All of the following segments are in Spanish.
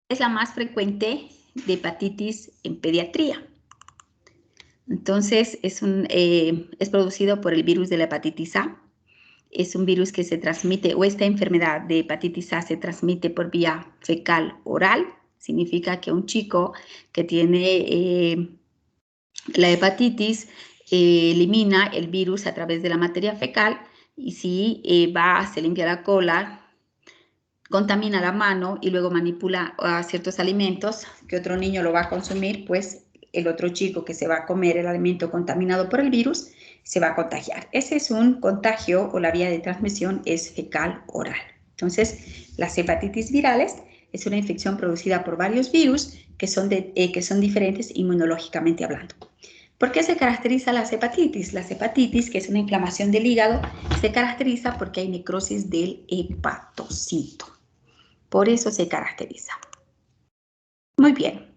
es la más frecuente de hepatitis en pediatría. Entonces, es producido por el virus de la hepatitis A. Es un virus que se transmite, o esta enfermedad de hepatitis A se transmite por vía fecal oral. Significa que un chico que tiene la hepatitis elimina el virus a través de la materia fecal, y si se limpia la cola, contamina la mano y luego manipula a ciertos alimentos que otro niño lo va a consumir, pues el otro chico que se va a comer el alimento contaminado por el virus se va a contagiar. Ese es un contagio, o la vía de transmisión es fecal oral. Entonces, las hepatitis virales es una infección producida por varios virus que son diferentes inmunológicamente hablando. ¿Por qué se caracteriza las hepatitis? Las hepatitis, que es una inflamación del hígado, se caracteriza porque hay necrosis del hepatocito. Por eso se caracteriza. Muy bien.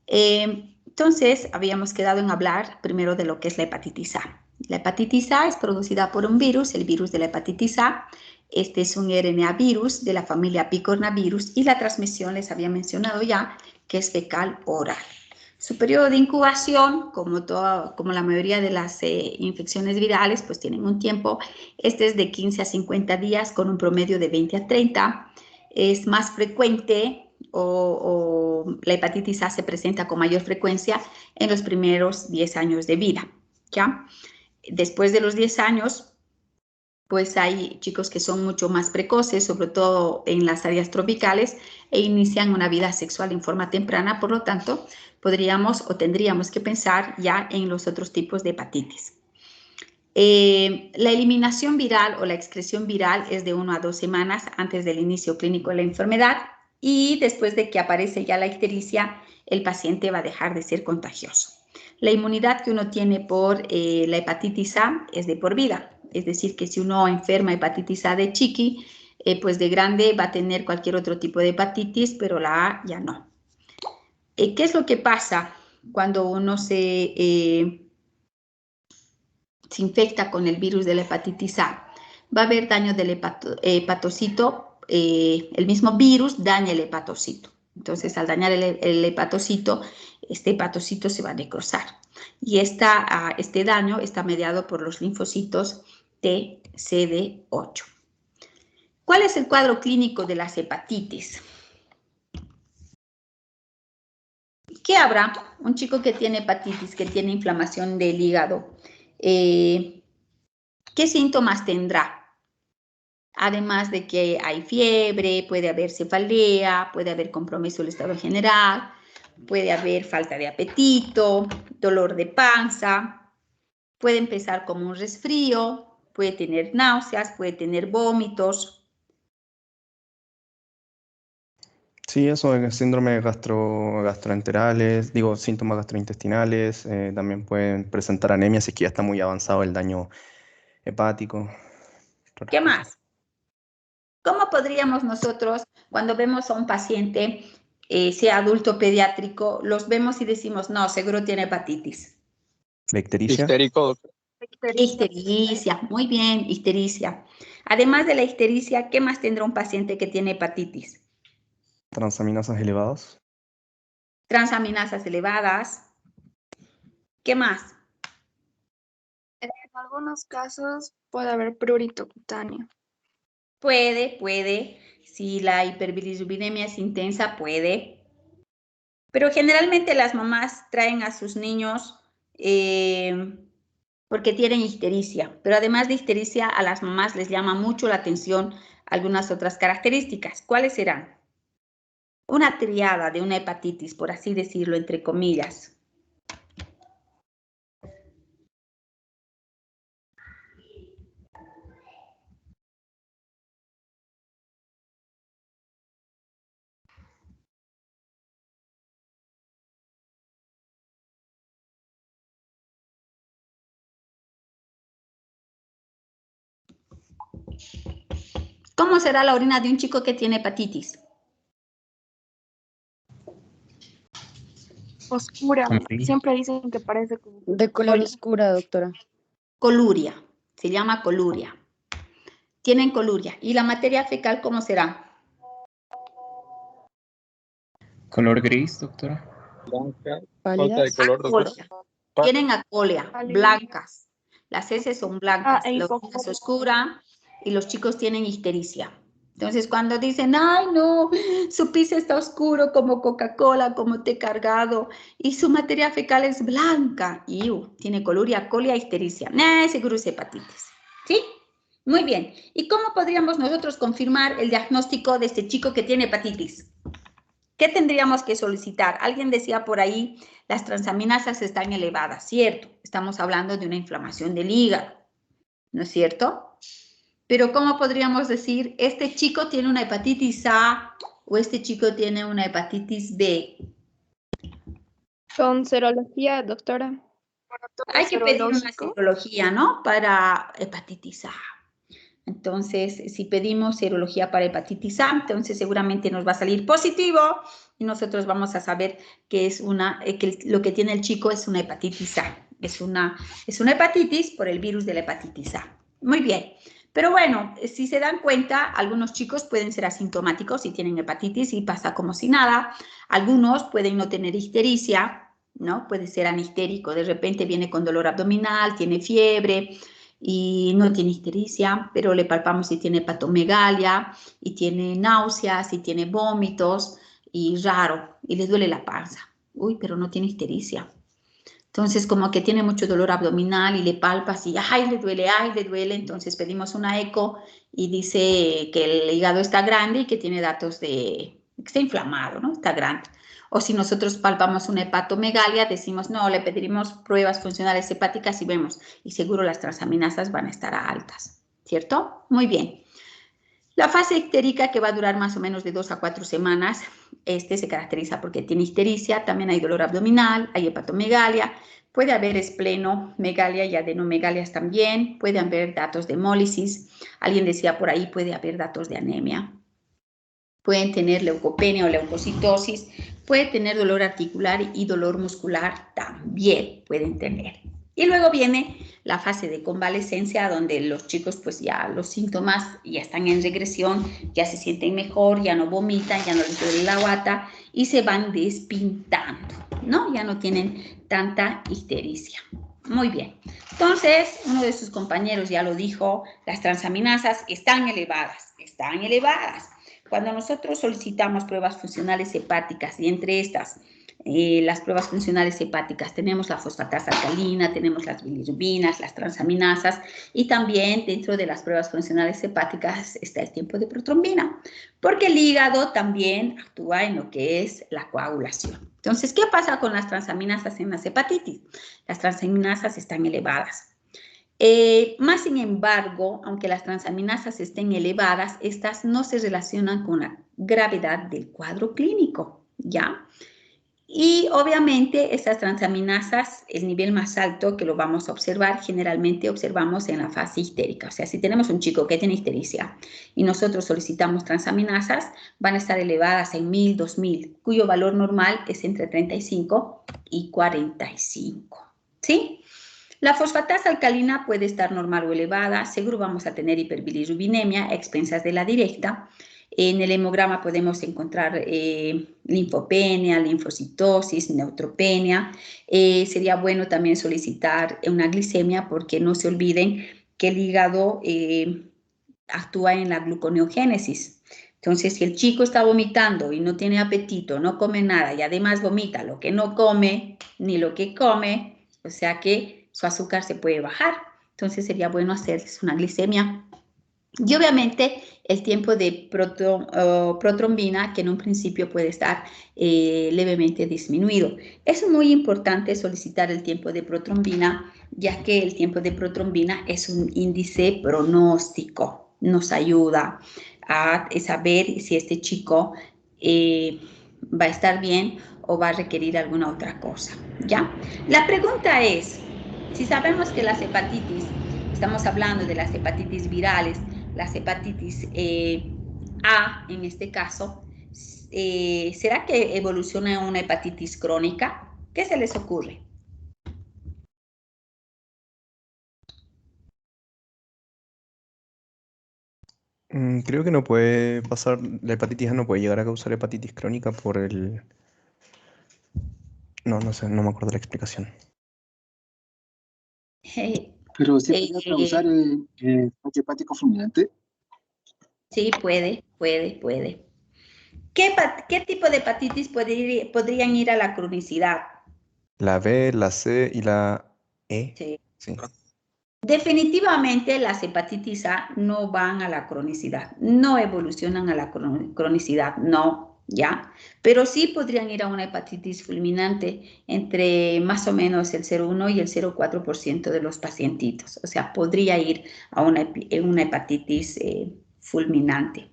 Entonces, habíamos quedado en hablar primero de lo que es la hepatitis A. La hepatitis A es producida por un virus, el virus de la hepatitis A. Este es un RNA virus de la familia picornavirus, y la transmisión les había mencionado ya que es fecal oral. Su periodo de incubación, como la mayoría de las infecciones virales, pues tienen un tiempo. Este es de 15 a 50 días con un promedio de 20 a 30. Es más frecuente, o la hepatitis A se presenta con mayor frecuencia en los primeros 10 años de vida, ¿ya? Después de los 10 años, pues hay chicos que son mucho más precoces, sobre todo en las áreas tropicales, e inician una vida sexual en forma temprana. Por lo tanto, podríamos o tendríamos que pensar ya en los otros tipos de hepatitis. La eliminación viral o la excreción viral es de 1 a 2 semanas antes del inicio clínico de la enfermedad, y después de que aparece ya la ictericia, el paciente va a dejar de ser contagioso. La inmunidad que uno tiene por la hepatitis A es de por vida. Es decir, que si uno enferma hepatitis A de chiqui, pues de grande va a tener cualquier otro tipo de hepatitis, pero la A ya no. ¿Qué es lo que pasa cuando uno se infecta con el virus de la hepatitis A? Va a haber daño del hepatocito. El mismo virus daña el hepatocito. Entonces, al dañar el hepatocito, este hepatocito se va a necrosar. Y este daño está mediado por los linfocitos TCD8. ¿Cuál es el cuadro clínico de las hepatitis? ¿Qué habrá? Un chico que tiene hepatitis, que tiene inflamación del hígado, ¿qué síntomas tendrá? Además de que hay fiebre, puede haber cefalea, puede haber compromiso del estado general, puede haber falta de apetito, dolor de panza, puede empezar como un resfrío, puede tener náuseas, puede tener vómitos. Sí, eso es síndrome gastroenterales, síntomas gastrointestinales, también pueden presentar anemia si es que ya está muy avanzado el daño hepático. ¿Qué más? ¿Cómo podríamos nosotros, cuando vemos a un paciente, sea adulto pediátrico, los vemos y decimos, no, seguro tiene hepatitis? ¿La ictericia? Ictérico. Ictericia, muy bien, ictericia. Además de la ictericia, ¿qué más tendrá un paciente que tiene hepatitis? Transaminasas elevadas. Transaminasas elevadas. ¿Qué más? En algunos casos puede haber prurito cutáneo. Puede. Si la hiperbilirubinemia es intensa, puede. Pero generalmente las mamás traen a sus niños porque tienen ictericia. Pero además de ictericia, a las mamás les llama mucho la atención algunas otras características. ¿Cuáles serán? Una triada de una hepatitis, por así decirlo, entre comillas. ¿Cómo será la orina de un chico que tiene hepatitis? Oscura. Siempre dicen que parece como De color oscura, doctora. Coluria. Se llama coluria. Tienen coluria. ¿Y la materia fecal cómo será? Color gris, doctora. Blanca. Falta de Pálidas. color, doctora. Acolia. Tienen acolia, Pálidas. blancas. Las heces son blancas, e la orina es oscura y los chicos tienen ictericia. Entonces, cuando dicen, ay, no, su pis está oscuro como Coca-Cola, como té cargado, y su materia fecal es blanca, y tiene coluria, colia, ictericia. Seguro es hepatitis. ¿Sí? Muy bien. ¿Y cómo podríamos nosotros confirmar el diagnóstico de este chico que tiene hepatitis? ¿Qué tendríamos que solicitar? Alguien decía por ahí, las transaminasas están elevadas, ¿cierto? Estamos hablando de una inflamación del hígado, ¿no es cierto? Pero ¿cómo podríamos decir, este chico tiene una hepatitis A o este chico tiene una hepatitis B? Con serología, doctora. Hay que pedir una serología, ¿no? Para hepatitis A. Entonces, si pedimos serología para hepatitis A, entonces seguramente nos va a salir positivo y nosotros vamos a saber que es que lo que tiene el chico es una hepatitis A. Es una hepatitis por el virus de la hepatitis A. Muy bien. Pero bueno, si se dan cuenta, algunos chicos pueden ser asintomáticos y tienen hepatitis y pasa como si nada. Algunos pueden no tener ictericia, ¿no? Puede ser anistérico, de repente viene con dolor abdominal, tiene fiebre y no tiene ictericia, pero le palpamos si tiene hepatomegalia y tiene náuseas y tiene vómitos y raro, y le duele la panza. Uy, pero no tiene ictericia. Entonces, como que tiene mucho dolor abdominal y le palpas y ay, le duele, entonces pedimos una eco y dice que el hígado está grande y que tiene datos de que está inflamado, ¿no? Está grande. O si nosotros palpamos una hepatomegalia, decimos, no, le pediremos pruebas funcionales hepáticas y vemos, y seguro las transaminasas van a estar altas, ¿cierto? Muy bien. La fase ictérica, que va a durar más o menos de 2 a 4 semanas, se caracteriza porque tiene ictericia, también hay dolor abdominal, hay hepatomegalia, puede haber esplenomegalia y adenomegalias también, puede haber datos de hemólisis, alguien decía por ahí, puede haber datos de anemia. Pueden tener leucopenia o leucocitosis, puede tener dolor articular y dolor muscular también pueden tener. Y luego viene la fase de convalescencia, donde los chicos pues ya los síntomas ya están en regresión, ya se sienten mejor, ya no vomitan, ya no les duele la guata y se van despintando, ¿no? Ya no tienen tanta ictericia. Muy bien. Entonces, uno de sus compañeros ya lo dijo, las transaminasas están elevadas, están elevadas. Cuando nosotros solicitamos pruebas funcionales hepáticas y entre estas, las pruebas funcionales hepáticas, tenemos la fosfatasa alcalina, tenemos las bilirrubinas, las transaminasas y también dentro de las pruebas funcionales hepáticas está el tiempo de protrombina, porque el hígado también actúa en lo que es la coagulación. Entonces, ¿qué pasa con las transaminasas en las hepatitis? Las transaminasas están elevadas. Más sin embargo, aunque las transaminasas estén elevadas, estas no se relacionan con la gravedad del cuadro clínico, ¿ya? Y obviamente estas transaminasas, el nivel más alto que lo vamos a observar, generalmente observamos en la fase ictérica. O sea, si tenemos un chico que tiene ictericia y nosotros solicitamos transaminasas, van a estar elevadas en 1000, 2000, cuyo valor normal es entre 35 y 45, ¿sí? La fosfatasa alcalina puede estar normal o elevada, seguro vamos a tener hiperbilirrubinemia a expensas de la directa. En el hemograma podemos encontrar linfopenia, linfocitosis, neutropenia. Sería bueno también solicitar una glicemia porque no se olviden que el hígado actúa en la gluconeogénesis. Entonces, si el chico está vomitando y no tiene apetito, no come nada y además vomita lo que no come ni lo que come, o sea que su azúcar se puede bajar. Entonces sería bueno hacerles una glicemia. Y obviamente el tiempo de protrombina, que en un principio puede estar levemente disminuido. Es muy importante solicitar el tiempo de protrombina, ya que el tiempo de protrombina es un índice pronóstico. Nos ayuda a saber si este chico va a estar bien o va a requerir alguna otra cosa, ¿ya? La pregunta es, si sabemos que las hepatitis, estamos hablando de las hepatitis virales, las hepatitis A en este caso, ¿será que evoluciona en una hepatitis crónica? ¿Qué se les ocurre? Creo que no puede pasar, la hepatitis A no puede llegar a causar hepatitis crónica por No sé, no me acuerdo la explicación. Pero sí podría causar ataque hepático fulminante. Sí, puede. ¿Qué tipo de hepatitis podrían ir a la cronicidad? La B, la C y la E. Sí. Sí. Definitivamente las hepatitis A no van a la cronicidad, no evolucionan a la cronicidad, no, ¿ya? Pero sí podrían ir a una hepatitis fulminante entre más o menos el 0,1 y el 0,4% de los pacientitos. O sea, podría ir a una hepatitis fulminante.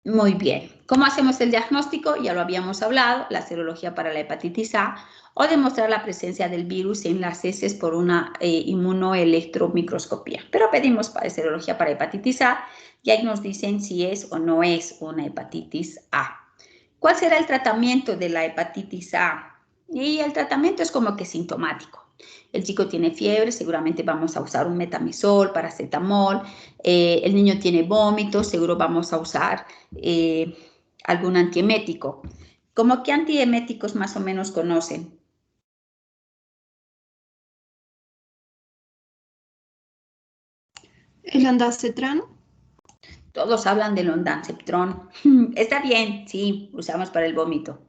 Muy bien. ¿Cómo hacemos el diagnóstico? Ya lo habíamos hablado, la serología para la hepatitis A o demostrar la presencia del virus en las heces por una inmunoelectromicroscopía. Pero pedimos serología para hepatitis A y ahí nos dicen si es o no es una hepatitis A. ¿Cuál será el tratamiento de la hepatitis A? Y el tratamiento es como que sintomático. El chico tiene fiebre, seguramente vamos a usar un metamizol, paracetamol. El niño tiene vómitos, seguro vamos a usar algún antiemético. ¿Cómo qué antieméticos más o menos conocen? ¿El ondansetron? Todos hablan del ondansetron. Está bien, sí, usamos para el vómito.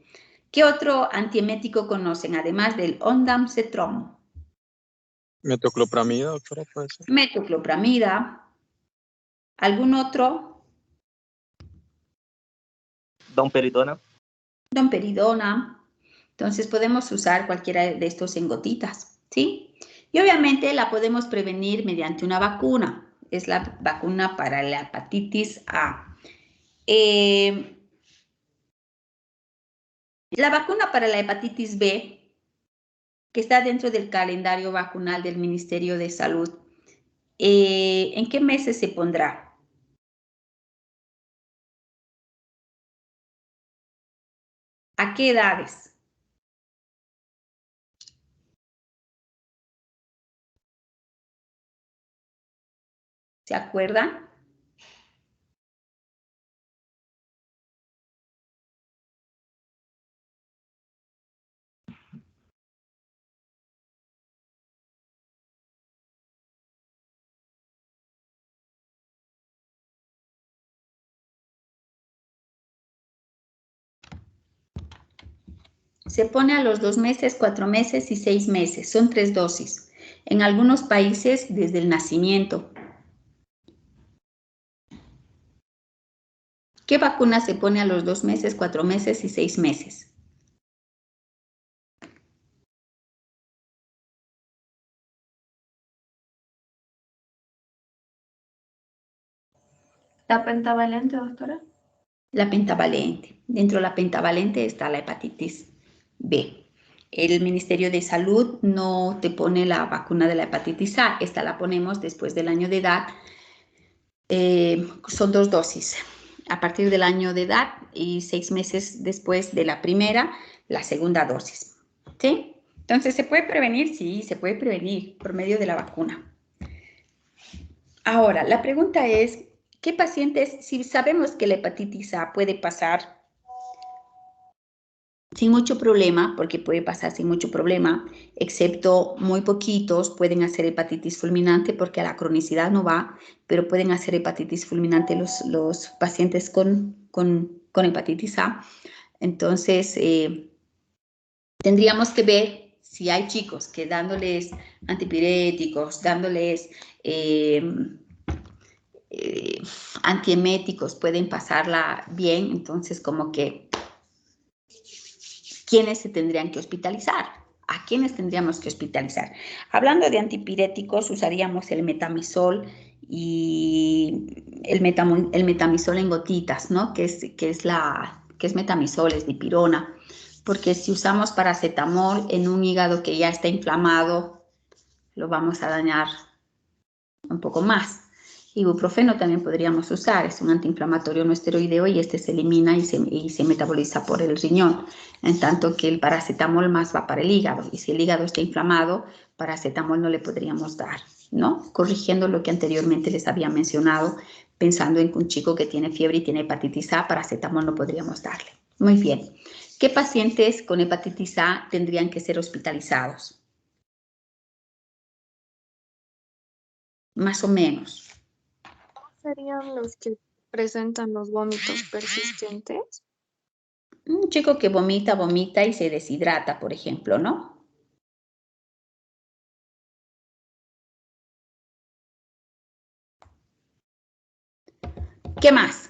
¿Qué otro antiemético conocen además del ondansetron? Metoclopramida, doctora, puede ser. Metoclopramida. ¿Algún otro? Domperidona. Domperidona. Entonces podemos usar cualquiera de estos en gotitas, ¿sí? Y obviamente la podemos prevenir mediante una vacuna. Es la vacuna para la hepatitis A. La vacuna para la hepatitis B, que está dentro del calendario vacunal del Ministerio de Salud, ¿en qué meses se pondrá? ¿A qué edades? ¿Se acuerdan? Se pone a los 2 meses, 4 meses y 6 meses. Son 3 dosis. En algunos países desde el nacimiento. ¿Qué vacuna se pone a los 2 meses, 4 meses y 6 meses? ¿La pentavalente, doctora? La pentavalente. Dentro de la pentavalente está la hepatitis B. El Ministerio de Salud no te pone la vacuna de la hepatitis A. Esta la ponemos después del año de edad. Son 2 dosis. A partir del año de edad y 6 meses después de la primera, la segunda dosis. ¿Sí? Entonces, ¿se puede prevenir? Sí, se puede prevenir por medio de la vacuna. Ahora, la pregunta es, ¿qué pacientes, si sabemos que la hepatitis A puede pasar sin mucho problema, porque puede pasar sin mucho problema, excepto muy poquitos pueden hacer hepatitis fulminante porque a la cronicidad no va, pero pueden hacer hepatitis fulminante los pacientes con hepatitis A. Entonces, tendríamos que ver si hay chicos que dándoles antipiréticos, dándoles antieméticos pueden pasarla bien, entonces como que ¿quiénes se tendrían que hospitalizar? ¿A quiénes tendríamos que hospitalizar? Hablando de antipiréticos, usaríamos el metamizol y el metamizol en gotitas, ¿no? Que es metamizol, es dipirona. Porque si usamos paracetamol en un hígado que ya está inflamado, lo vamos a dañar un poco más. Ibuprofeno también podríamos usar, es un antiinflamatorio no esteroideo y este se elimina y se metaboliza por el riñón, en tanto que el paracetamol más va para el hígado, y si el hígado está inflamado, paracetamol no le podríamos dar, ¿no? Corrigiendo lo que anteriormente les había mencionado, pensando en que un chico que tiene fiebre y tiene hepatitis A, paracetamol no podríamos darle. Muy bien. ¿Qué pacientes con hepatitis A tendrían que ser hospitalizados? Más o menos. ¿Serían los que presentan los vómitos persistentes? Un chico que vomita y se deshidrata, por ejemplo, ¿no? ¿Qué más?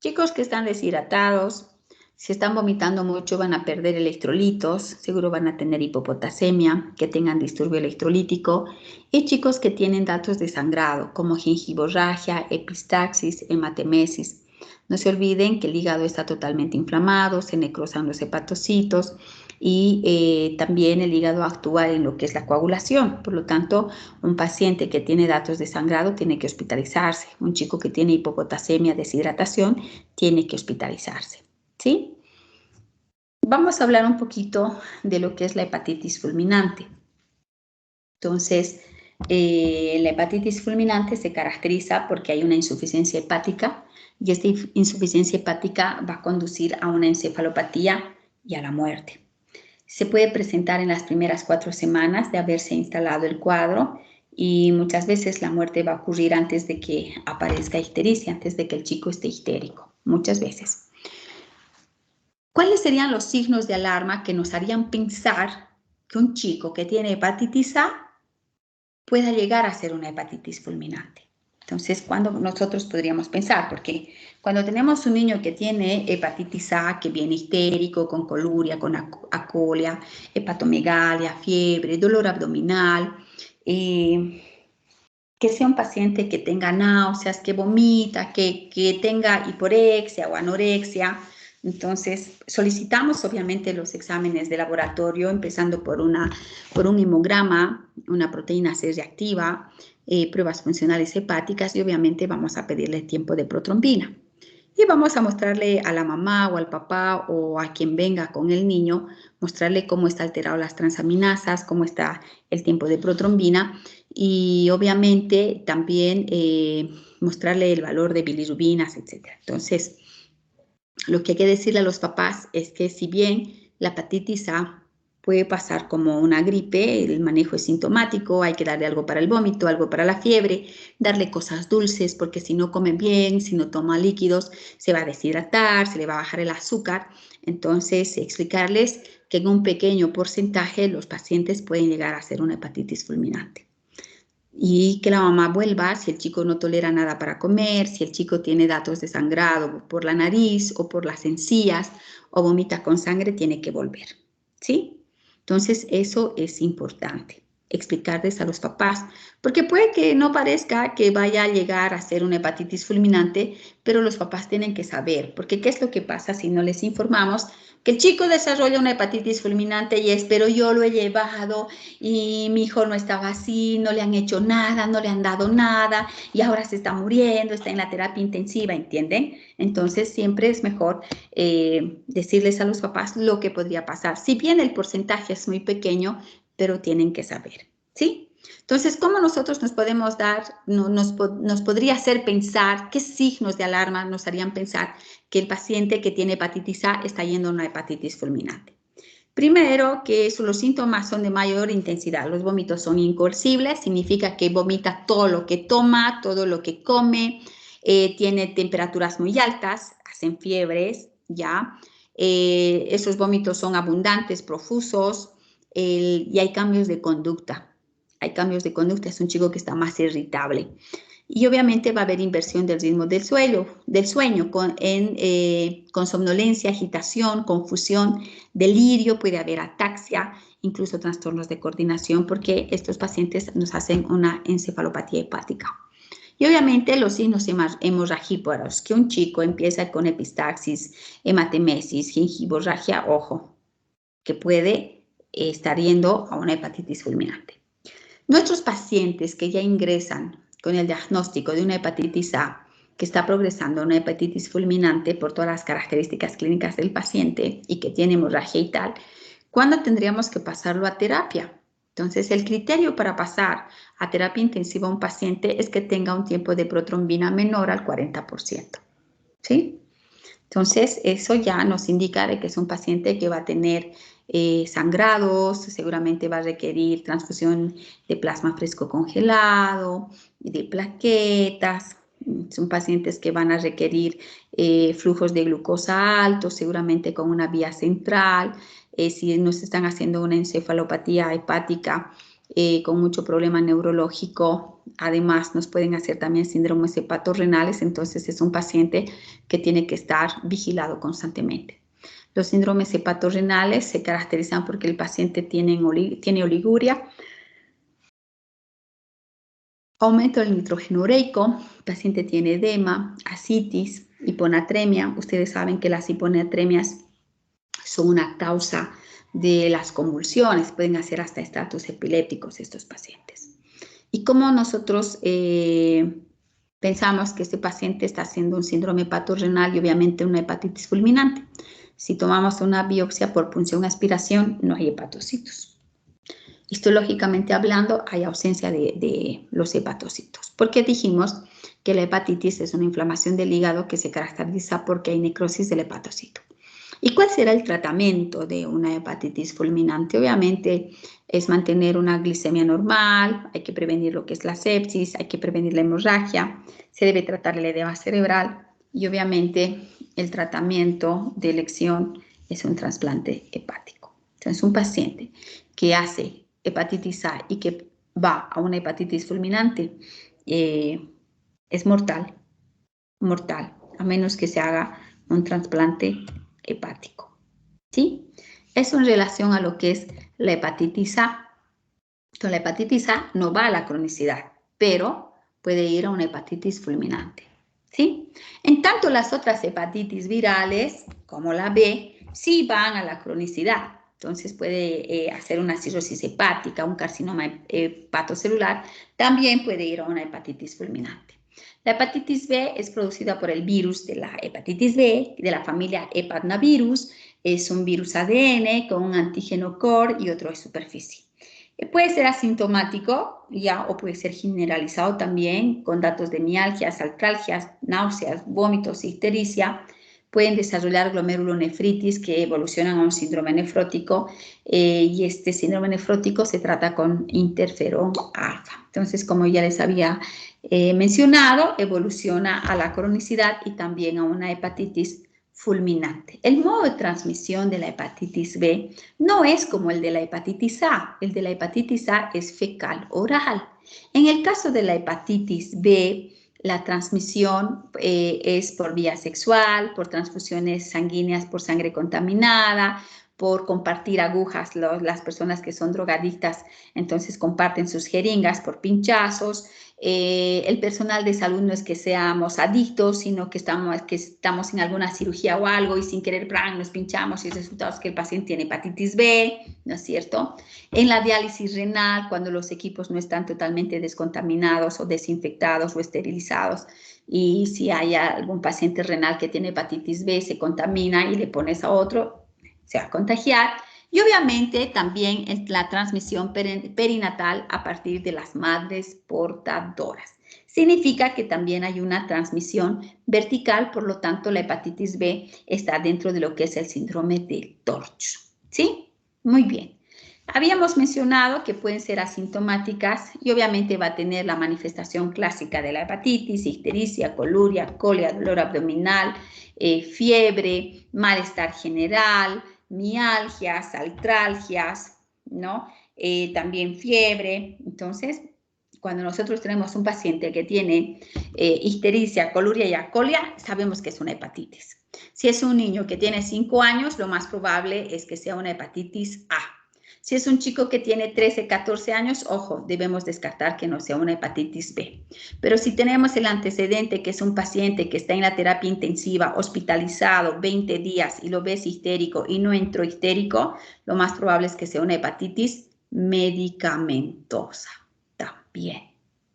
Chicos que están deshidratados, si están vomitando mucho van a perder electrolitos, seguro van a tener hipopotasemia, que tengan disturbio electrolítico, y chicos que tienen datos de sangrado como gingivorragia, epistaxis, hematemesis. No se olviden que el hígado está totalmente inflamado, se necrosan los hepatocitos y también el hígado actúa en lo que es la coagulación. Por lo tanto, un paciente que tiene datos de sangrado tiene que hospitalizarse. Un chico que tiene hipopotasemia, deshidratación, tiene que hospitalizarse. ¿Sí? Vamos a hablar un poquito de lo que es la hepatitis fulminante. Entonces, la hepatitis fulminante se caracteriza porque hay una insuficiencia hepática y esta insuficiencia hepática va a conducir a una encefalopatía y a la muerte. Se puede presentar en las primeras 4 semanas de haberse instalado el cuadro y muchas veces la muerte va a ocurrir antes de que aparezca ictericia, antes de que el chico esté ictérico, muchas veces. ¿Cuáles serían los signos de alarma que nos harían pensar que un chico que tiene hepatitis A pueda llegar a ser una hepatitis fulminante? Entonces, ¿cuándo nosotros podríamos pensar? Porque cuando tenemos un niño que tiene hepatitis A, que viene histérico, con coluria, con acolia, hepatomegalia, fiebre, dolor abdominal, que sea un paciente que tenga náuseas, que vomita, que tenga hiporexia o anorexia. Entonces, solicitamos obviamente los exámenes de laboratorio, empezando por un hemograma, una proteína C reactiva, pruebas funcionales hepáticas y obviamente vamos a pedirle tiempo de protrombina. Y vamos a mostrarle a la mamá o al papá o a quien venga con el niño, mostrarle cómo está alterado las transaminasas, cómo está el tiempo de protrombina y obviamente también mostrarle el valor de bilirrubinas, etc. Entonces, lo que hay que decirle a los papás es que si bien la hepatitis A puede pasar como una gripe, el manejo es sintomático, hay que darle algo para el vómito, algo para la fiebre, darle cosas dulces, porque si no come bien, si no toma líquidos, se va a deshidratar, se le va a bajar el azúcar. Entonces, explicarles que en un pequeño porcentaje los pacientes pueden llegar a ser una hepatitis fulminante. Y que la mamá vuelva si el chico no tolera nada para comer, si el chico tiene datos de sangrado por la nariz o por las encías o vomita con sangre, tiene que volver, ¿sí? Entonces, eso es importante, explicarles a los papás, porque puede que no parezca que vaya a llegar a ser una hepatitis fulminante, pero los papás tienen que saber, porque ¿qué es lo que pasa si no les informamos? Que el chico desarrolla una hepatitis fulminante y es, pero yo lo he llevado y mi hijo no estaba así, no le han hecho nada, no le han dado nada y ahora se está muriendo, está en la terapia intensiva, ¿entienden? Entonces siempre es mejor decirles a los papás lo que podría pasar. Si bien el porcentaje es muy pequeño, pero tienen que saber, ¿sí? Entonces, ¿cómo nosotros nos podemos dar, nos podría hacer pensar, qué signos de alarma nos harían pensar que el paciente que tiene hepatitis A está yendo a una hepatitis fulminante? Primero, que los síntomas son de mayor intensidad. Los vómitos son incoercibles, significa que vomita todo lo que toma, todo lo que come, tiene temperaturas muy altas, hacen fiebres, ¿ya? Esos vómitos son abundantes, profusos, y hay cambios de conducta. Hay cambios de conducta, es un chico que está más irritable. Y obviamente va a haber inversión del ritmo del sueño con somnolencia, agitación, confusión, delirio, puede haber ataxia, incluso trastornos de coordinación, porque estos pacientes nos hacen una encefalopatía hepática. Y obviamente los signos hemorragíparos, que un chico empieza con epistaxis, hematemesis, gingivorragia, ojo, que puede estar yendo a una hepatitis fulminante. Nuestros pacientes que ya ingresan con el diagnóstico de una hepatitis A, que está progresando a una hepatitis fulminante por todas las características clínicas del paciente y que tiene hemorragia y tal, ¿cuándo tendríamos que pasarlo a terapia? Entonces, el criterio para pasar a terapia intensiva a un paciente es que tenga un tiempo de protrombina menor al 40%, ¿sí? Entonces, eso ya nos indica de que es un paciente que va a tener sangrados, seguramente va a requerir transfusión de plasma fresco congelado, de plaquetas. Son pacientes que van a requerir flujos de glucosa altos, seguramente con una vía central. Si nos están haciendo una encefalopatía hepática con mucho problema neurológico, además nos pueden hacer también síndromes hepatorrenales, entonces es un paciente que tiene que estar vigilado constantemente. Los síndromes hepatorrenales se caracterizan porque el paciente tiene oliguria, aumento del nitrógeno ureico, el paciente tiene edema, ascitis, hiponatremia. Ustedes saben que las hiponatremias son una causa de las convulsiones, pueden hacer hasta estatus epilépticos estos pacientes. Y como nosotros pensamos que este paciente está haciendo un síndrome hepatorrenal y obviamente una hepatitis fulminante. Si tomamos una biopsia por punción aspiración, no hay hepatocitos. Histológicamente hablando, hay ausencia de los hepatocitos, porque dijimos que la hepatitis es una inflamación del hígado que se caracteriza porque hay necrosis del hepatocito. ¿Y cuál será el tratamiento de una hepatitis fulminante? Obviamente es mantener una glicemia normal, hay que prevenir lo que es la sepsis, hay que prevenir la hemorragia, se debe tratar el edema cerebral y obviamente el tratamiento de elección es un trasplante hepático. Entonces, un paciente que hace hepatitis A y que va a una hepatitis fulminante es mortal, a menos que se haga un trasplante hepático, ¿sí? Eso en relación a lo que es la hepatitis A. Entonces, la hepatitis A no va a la cronicidad, pero puede ir a una hepatitis fulminante, ¿sí? En tanto, las otras hepatitis virales, como la B, sí van a la cronicidad. Entonces, puede hacer una cirrosis hepática, un carcinoma hepatocelular, también puede ir a una hepatitis fulminante. La hepatitis B es producida por el virus de la hepatitis B, de la familia hepatnavirus. Es un virus ADN con un antígeno core y otro de superficie. Puede ser asintomático ya, o puede ser generalizado también con datos de mialgias, artralgias, náuseas, vómitos, ictericia. Pueden desarrollar glomerulonefritis que evolucionan a un síndrome nefrótico y este síndrome nefrótico se trata con interferón alfa. Entonces, como ya les había mencionado, evoluciona a la cronicidad y también a una hepatitis fulminante. El modo de transmisión de la hepatitis B no es como el de la hepatitis A. El de la hepatitis A es fecal oral. En el caso de la hepatitis B, la transmisión es por vía sexual, por transfusiones sanguíneas por sangre contaminada, por compartir agujas. Las personas que son drogadictas entonces comparten sus jeringas por pinchazos. El personal de salud no es que seamos adictos, sino que estamos en alguna cirugía o algo y sin querer nos pinchamos y el resultado es que el paciente tiene hepatitis B, ¿no es cierto? En la diálisis renal, cuando los equipos no están totalmente descontaminados o desinfectados o esterilizados, y si hay algún paciente renal que tiene hepatitis B, se contamina y le pones a otro, se va a contagiar. Y obviamente también es la transmisión perinatal a partir de las madres portadoras. Significa que también hay una transmisión vertical, por lo tanto la hepatitis B está dentro de lo que es el síndrome de Torch. ¿Sí? Muy bien. Habíamos mencionado que pueden ser asintomáticas y obviamente va a tener la manifestación clásica de la hepatitis, ictericia, coluria, cólera, dolor abdominal, fiebre, malestar general, mialgias, artralgias, ¿no? También fiebre. Entonces, cuando nosotros tenemos un paciente que tiene ictericia, coluria y acolia, sabemos que es una hepatitis. Si es un niño que tiene 5 años, lo más probable es que sea una hepatitis A. Si es un chico que tiene 13, 14 años, ojo, debemos descartar que no sea una hepatitis B. Pero si tenemos el antecedente que es un paciente que está en la terapia intensiva, hospitalizado 20 días y lo ves histérico y no entró histérico, lo más probable es que sea una hepatitis medicamentosa también.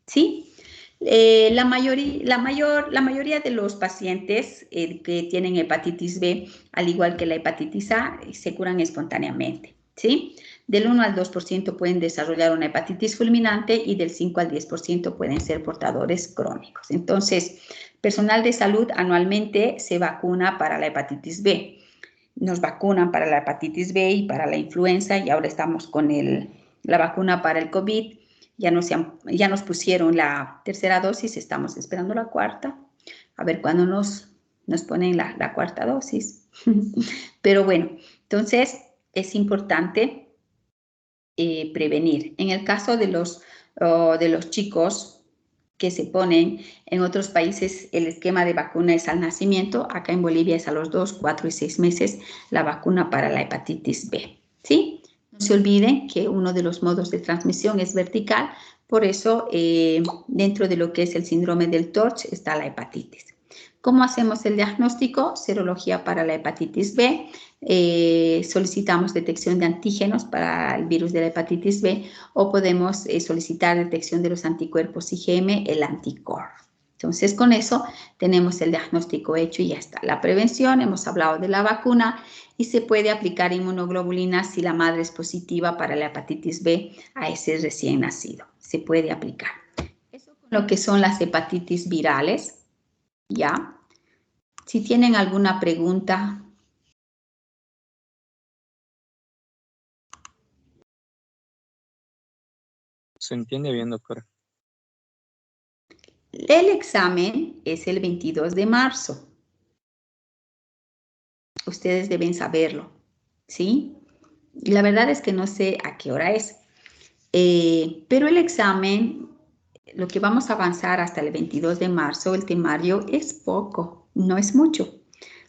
¿Sí? La mayoría de los pacientes que tienen hepatitis B, al igual que la hepatitis A, se curan espontáneamente, ¿sí? Del 1 al 2% pueden desarrollar una hepatitis fulminante y del 5 al 10% pueden ser portadores crónicos. Entonces, personal de salud anualmente se vacuna para la hepatitis B. Nos vacunan para la hepatitis B y para la influenza y ahora estamos con la vacuna para el COVID. Ya nos pusieron la tercera dosis, estamos esperando la cuarta. A ver cuándo nos ponen la cuarta dosis. Pero bueno, entonces es importante prevenir. En el caso de los chicos que se ponen en otros países, el esquema de vacuna es al nacimiento. Acá en Bolivia es a los 2, 4 y 6 meses la vacuna para la hepatitis B, ¿sí? No se olviden que uno de los modos de transmisión es vertical, por eso dentro de lo que es el síndrome del TORCH está la hepatitis. ¿Cómo hacemos el diagnóstico? Serología para la hepatitis B. Solicitamos detección de antígenos para el virus de la hepatitis B o podemos solicitar detección de los anticuerpos IgM, el anticorp. Entonces, con eso tenemos el diagnóstico hecho y ya está. La prevención, hemos hablado de la vacuna y se puede aplicar inmunoglobulina si la madre es positiva para la hepatitis B a ese recién nacido. Se puede aplicar. Eso con lo que son las hepatitis virales, ¿ya? Si tienen alguna pregunta. Se entiende bien, doctora. El examen es el 22 de marzo. Ustedes deben saberlo, ¿sí? La verdad es que no sé a qué hora es. Pero el examen, lo que vamos a avanzar hasta el 22 de marzo, el temario es poco, no es mucho.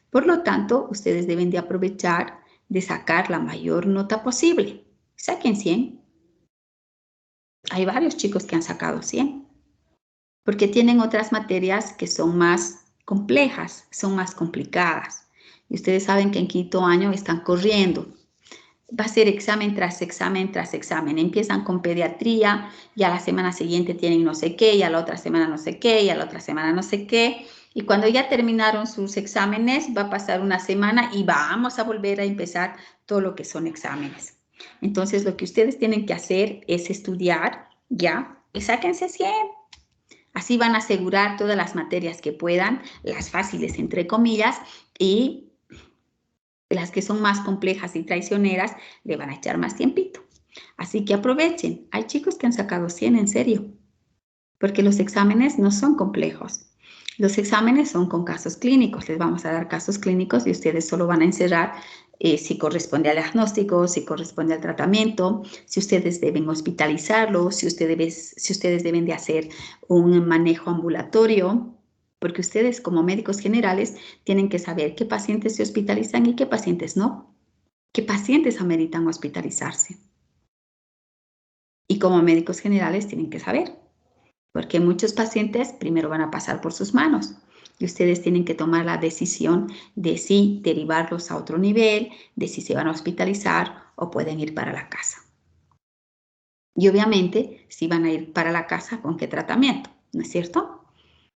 Por lo tanto, ustedes deben de aprovechar de sacar la mayor nota posible. Saquen 100. Hay varios chicos que han sacado 100. Porque tienen otras materias que son más complejas, son más complicadas. Y ustedes saben que en quinto año están corriendo. Va a ser examen tras examen tras examen. Empiezan con pediatría y a la semana siguiente tienen no sé qué, y a la otra semana no sé qué, y a la otra semana no sé qué. Y cuando ya terminaron sus exámenes, va a pasar una semana y vamos a volver a empezar todo lo que son exámenes. Entonces, lo que ustedes tienen que hacer es estudiar, ¿ya? Y sáquense 100. Así van a asegurar todas las materias que puedan, las fáciles entre comillas, y las que son más complejas y traicioneras le van a echar más tiempito. Así que aprovechen. Hay chicos que han sacado 100 en serio, porque los exámenes no son complejos. Los exámenes son con casos clínicos. Les vamos a dar casos clínicos y ustedes solo van a encerrar si corresponde al diagnóstico, si corresponde al tratamiento, si ustedes deben hospitalizarlo, si ustedes deben de hacer un manejo ambulatorio, porque ustedes como médicos generales tienen que saber qué pacientes se hospitalizan y qué pacientes no, qué pacientes ameritan hospitalizarse. Y como médicos generales tienen que saber, porque muchos pacientes primero van a pasar por sus manos y ustedes tienen que tomar la decisión de si derivarlos a otro nivel, de si se van a hospitalizar o pueden ir para la casa. Y obviamente, si van a ir para la casa, ¿con qué tratamiento? ¿No es cierto?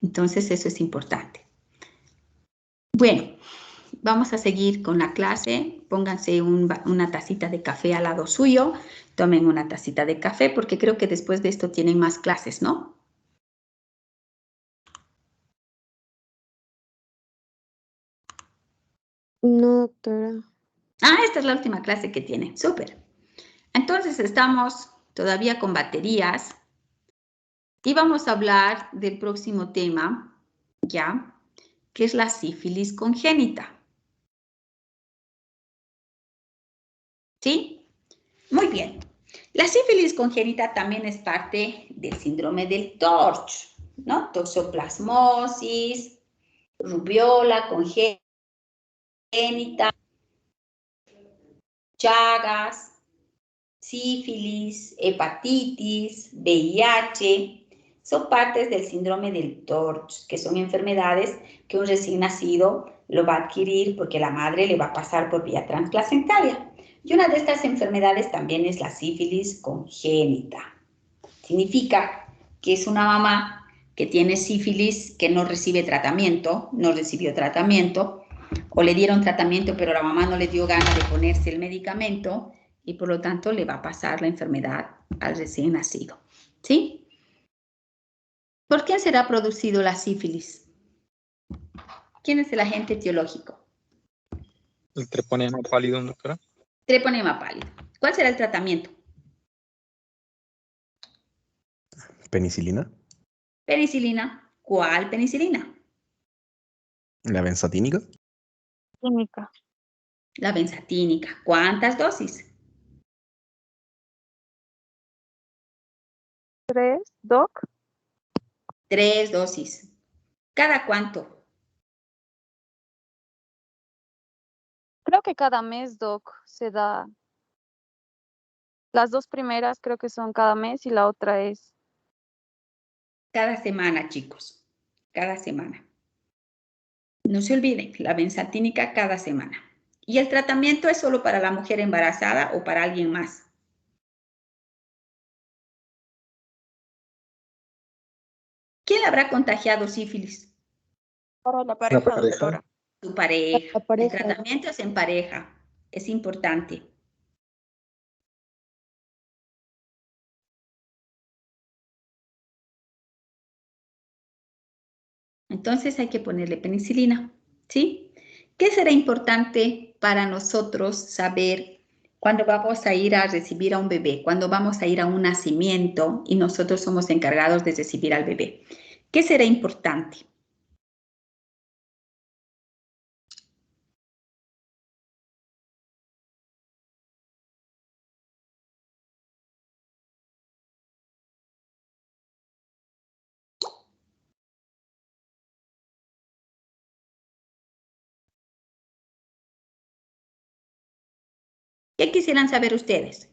Entonces, eso es importante. Bueno, vamos a seguir con la clase. Pónganse una tacita de café al lado suyo. Tomen una tacita de café porque creo que después de esto tienen más clases, ¿no? No, doctora. Ah, esta es la última clase que tienen. Súper. Entonces estamos todavía con baterías y vamos a hablar del próximo tema, ¿ya? Que es la sífilis congénita. ¿Sí? Muy bien. La sífilis congénita también es parte del síndrome del TORCH, ¿no? Toxoplasmosis, rubiola congénita, Chagas, sífilis, hepatitis, VIH, son partes del síndrome del TORCH, que son enfermedades que un recién nacido lo va a adquirir porque la madre le va a pasar por vía transplacentaria. Y una de estas enfermedades también es la sífilis congénita. Significa que es una mamá que tiene sífilis, que no recibe tratamiento, no recibió tratamiento, o le dieron tratamiento, pero la mamá no le dio ganas de ponerse el medicamento y por lo tanto le va a pasar la enfermedad al recién nacido. ¿Sí? ¿Por quién será producido la sífilis? ¿Quién es el agente etiológico? El treponema pálido, doctora. Treponema pálido. ¿Cuál será el tratamiento? ¿Penicilina? Penicilina. ¿Cuál penicilina? ¿La benzatínica? Química. La benzatínica. ¿Cuántas dosis? 3, Doc. 3 dosis. ¿Cada cuánto? Creo que cada mes, Doc, se da. Las 2 primeras creo que son cada mes y la otra es. Cada semana, chicos. Cada semana. No se olviden, la benzatínica cada semana. ¿Y el tratamiento es solo para la mujer embarazada o para alguien más? ¿Quién habrá contagiado sífilis? Para la La pareja, pareja. doctora. Tu pareja. La pareja. El tratamiento es en pareja. Es importante. Entonces hay que ponerle penicilina, ¿sí? ¿Qué será importante para nosotros saber cuando vamos a ir a recibir a un bebé, cuando vamos a ir a un nacimiento y nosotros somos encargados de recibir al bebé? ¿Qué será importante? ¿Qué quisieran saber ustedes?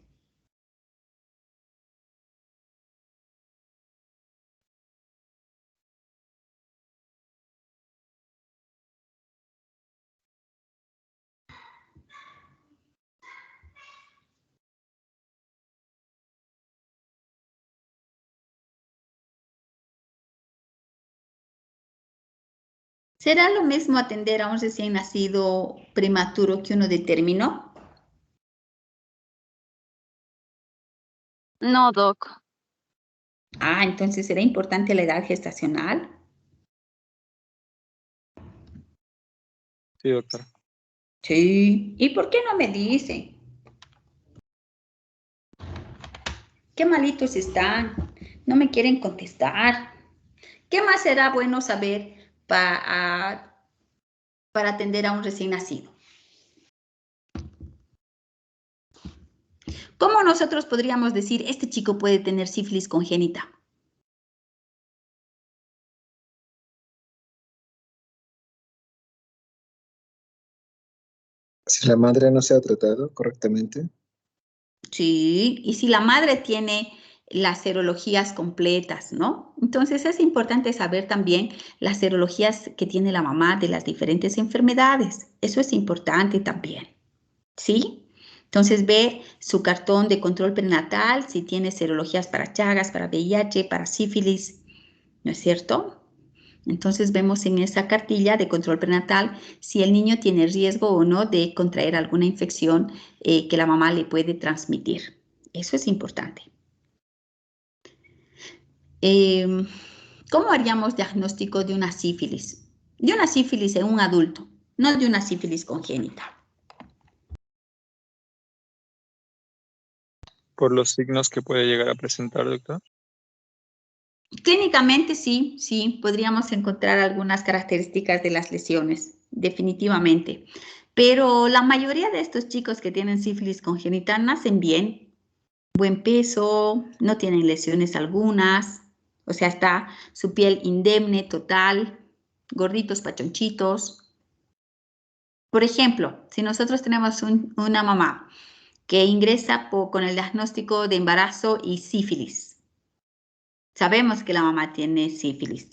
¿Será lo mismo atender a un recién nacido prematuro que uno determinó? No, Doc. Ah, entonces será importante la edad gestacional. Sí, doctora. Sí. ¿Y por qué no me dicen? Qué malitos están. No me quieren contestar. ¿Qué más será bueno saber para atender a un recién nacido? ¿Cómo nosotros podríamos decir, este chico puede tener sífilis congénita? Si la madre no se ha tratado correctamente. Sí, y si la madre tiene las serologías completas, ¿no? Entonces es importante saber también las serologías que tiene la mamá de las diferentes enfermedades. Eso es importante también, ¿sí? Entonces ve su cartón de control prenatal, si tiene serologías para Chagas, para VIH, para sífilis, ¿no es cierto? Entonces vemos en esa cartilla de control prenatal si el niño tiene riesgo o no de contraer alguna infección que la mamá le puede transmitir. Eso es importante. ¿Cómo haríamos diagnóstico de una sífilis? De una sífilis en un adulto, no de una sífilis congénita. Por los signos que puede llegar a presentar, doctor. Clínicamente sí, podríamos encontrar algunas características de las lesiones, definitivamente. Pero la mayoría de estos chicos que tienen sífilis congénita nacen bien, buen peso, no tienen lesiones algunas, o sea, está su piel indemne, total, gorditos, pachonchitos. Por ejemplo, si nosotros tenemos una mamá que ingresa con el diagnóstico de embarazo y sífilis, sabemos que la mamá tiene sífilis.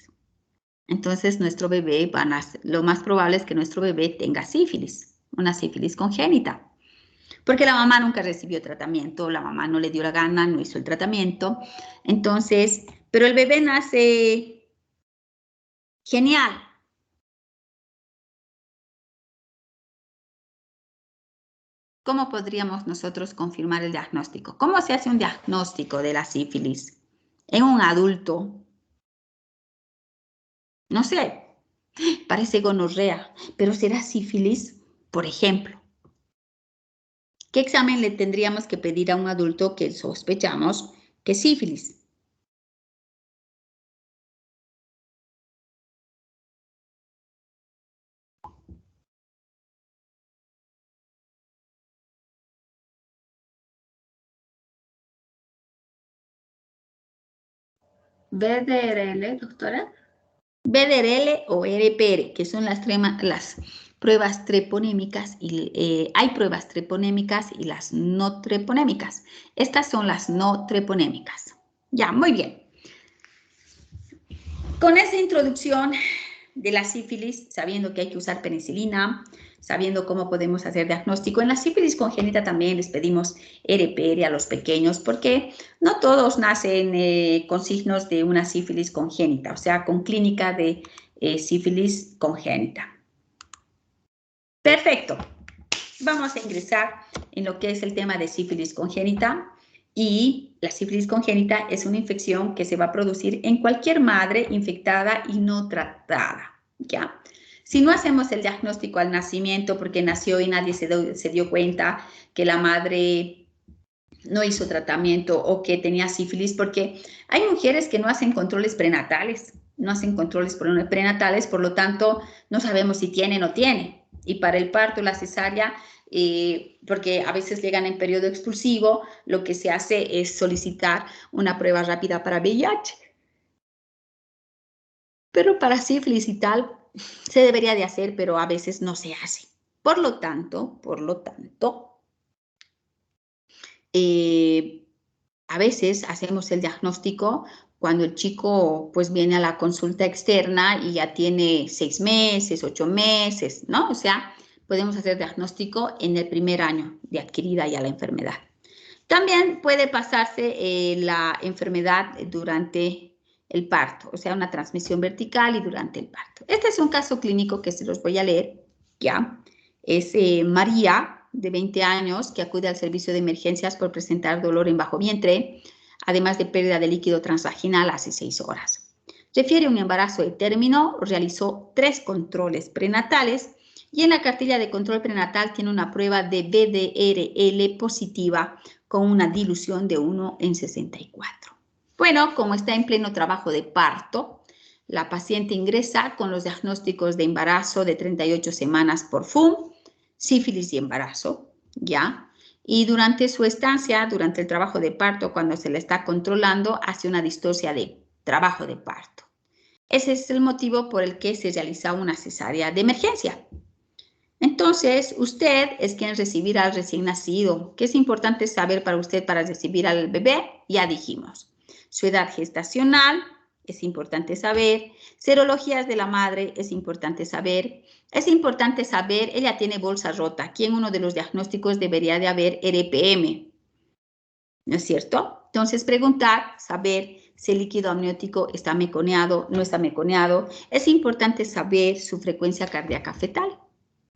Entonces, nuestro bebé lo más probable es que nuestro bebé tenga sífilis, una sífilis congénita. Porque la mamá nunca recibió tratamiento, la mamá no le dio la gana, no hizo el tratamiento. Entonces, pero el bebé nace Genial. ¿Cómo podríamos nosotros confirmar el diagnóstico? ¿Cómo se hace un diagnóstico de la sífilis en un adulto? No sé, parece gonorrea, pero ¿será sífilis? Por ejemplo, ¿qué examen le tendríamos que pedir a un adulto que sospechamos que es sífilis? BDRL, doctora. BDRL o RPR, que son las pruebas treponémicas, y hay pruebas treponémicas y las no treponémicas. Estas son las no treponémicas. Ya, muy bien. Con esa introducción de la sífilis, sabiendo que hay que usar penicilina, sabiendo cómo podemos hacer diagnóstico. En la sífilis congénita también les pedimos RPR a los pequeños, porque no todos nacen con signos de una sífilis congénita, o sea, con clínica de sífilis congénita. Perfecto. Vamos a ingresar en lo que es el tema de sífilis congénita. Y la sífilis congénita es una infección que se va a producir en cualquier madre infectada y no tratada, ¿ya? Si no hacemos el diagnóstico al nacimiento porque nació y nadie se dio cuenta que la madre no hizo tratamiento o que tenía sífilis, porque hay mujeres que no hacen controles prenatales, por lo tanto no sabemos si tiene o no tiene. Y para el parto, la cesárea, porque a veces llegan en periodo expulsivo, lo que se hace es solicitar una prueba rápida para VIH. Pero para sífilis y tal, se debería de hacer, pero a veces no se hace. Por lo tanto, a veces hacemos el diagnóstico cuando el chico pues viene a la consulta externa y ya tiene 6 meses, 8 meses, ¿no? O sea, podemos hacer diagnóstico en el primer año de adquirida ya la enfermedad. También puede pasarse la enfermedad durante el parto, o sea, una transmisión vertical y durante el parto. Este es un caso clínico que se los voy a leer, ¿ya? Es María, de 20 años, que acude al servicio de emergencias por presentar dolor en bajo vientre, además de pérdida de líquido transvaginal hace 6 horas. Refiere un embarazo de término, realizó 3 controles prenatales y en la cartilla de control prenatal tiene una prueba de BDRL positiva con una dilución de 1 en 64. Bueno, como está en pleno trabajo de parto, la paciente ingresa con los diagnósticos de embarazo de 38 semanas por FUM, sífilis y embarazo, ¿ya? Y durante su estancia, durante el trabajo de parto, cuando se le está controlando, hace una distosia de trabajo de parto. Ese es el motivo por el que se realiza una cesárea de emergencia. Entonces, usted es quien recibirá al recién nacido. ¿Qué es importante saber para usted para recibir al bebé? Ya dijimos. Su edad gestacional, es importante saber. Serologías de la madre, es importante saber. Es importante saber, ella tiene bolsa rota. Aquí en uno de los diagnósticos debería de haber RPM. ¿No es cierto? Entonces, preguntar, saber si el líquido amniótico está meconeado, no está meconeado. Es importante saber su frecuencia cardíaca fetal.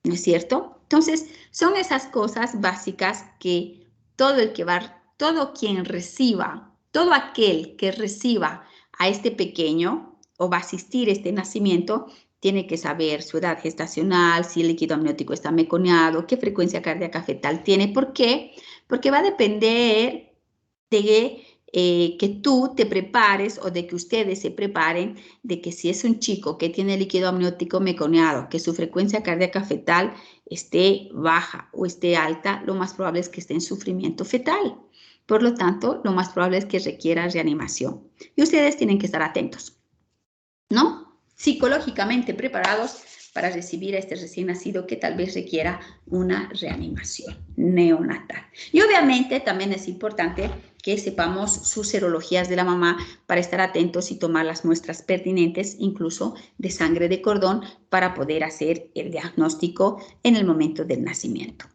¿No es cierto? Entonces, son esas cosas básicas que todo aquel que reciba a este pequeño o va a asistir a este nacimiento, tiene que saber su edad gestacional, si el líquido amniótico está meconeado, qué frecuencia cardíaca fetal tiene. ¿Por qué? Porque va a depender de que tú te prepares o de que ustedes se preparen de que si es un chico que tiene líquido amniótico meconeado, que su frecuencia cardíaca fetal esté baja o esté alta, lo más probable es que esté en sufrimiento fetal. Por lo tanto, lo más probable es que requiera reanimación. Y ustedes tienen que estar atentos, ¿no? Psicológicamente preparados para recibir a este recién nacido que tal vez requiera una reanimación neonatal. Y obviamente también es importante que sepamos sus serologías de la mamá para estar atentos y tomar las muestras pertinentes, incluso de sangre de cordón, para poder hacer el diagnóstico en el momento del nacimiento.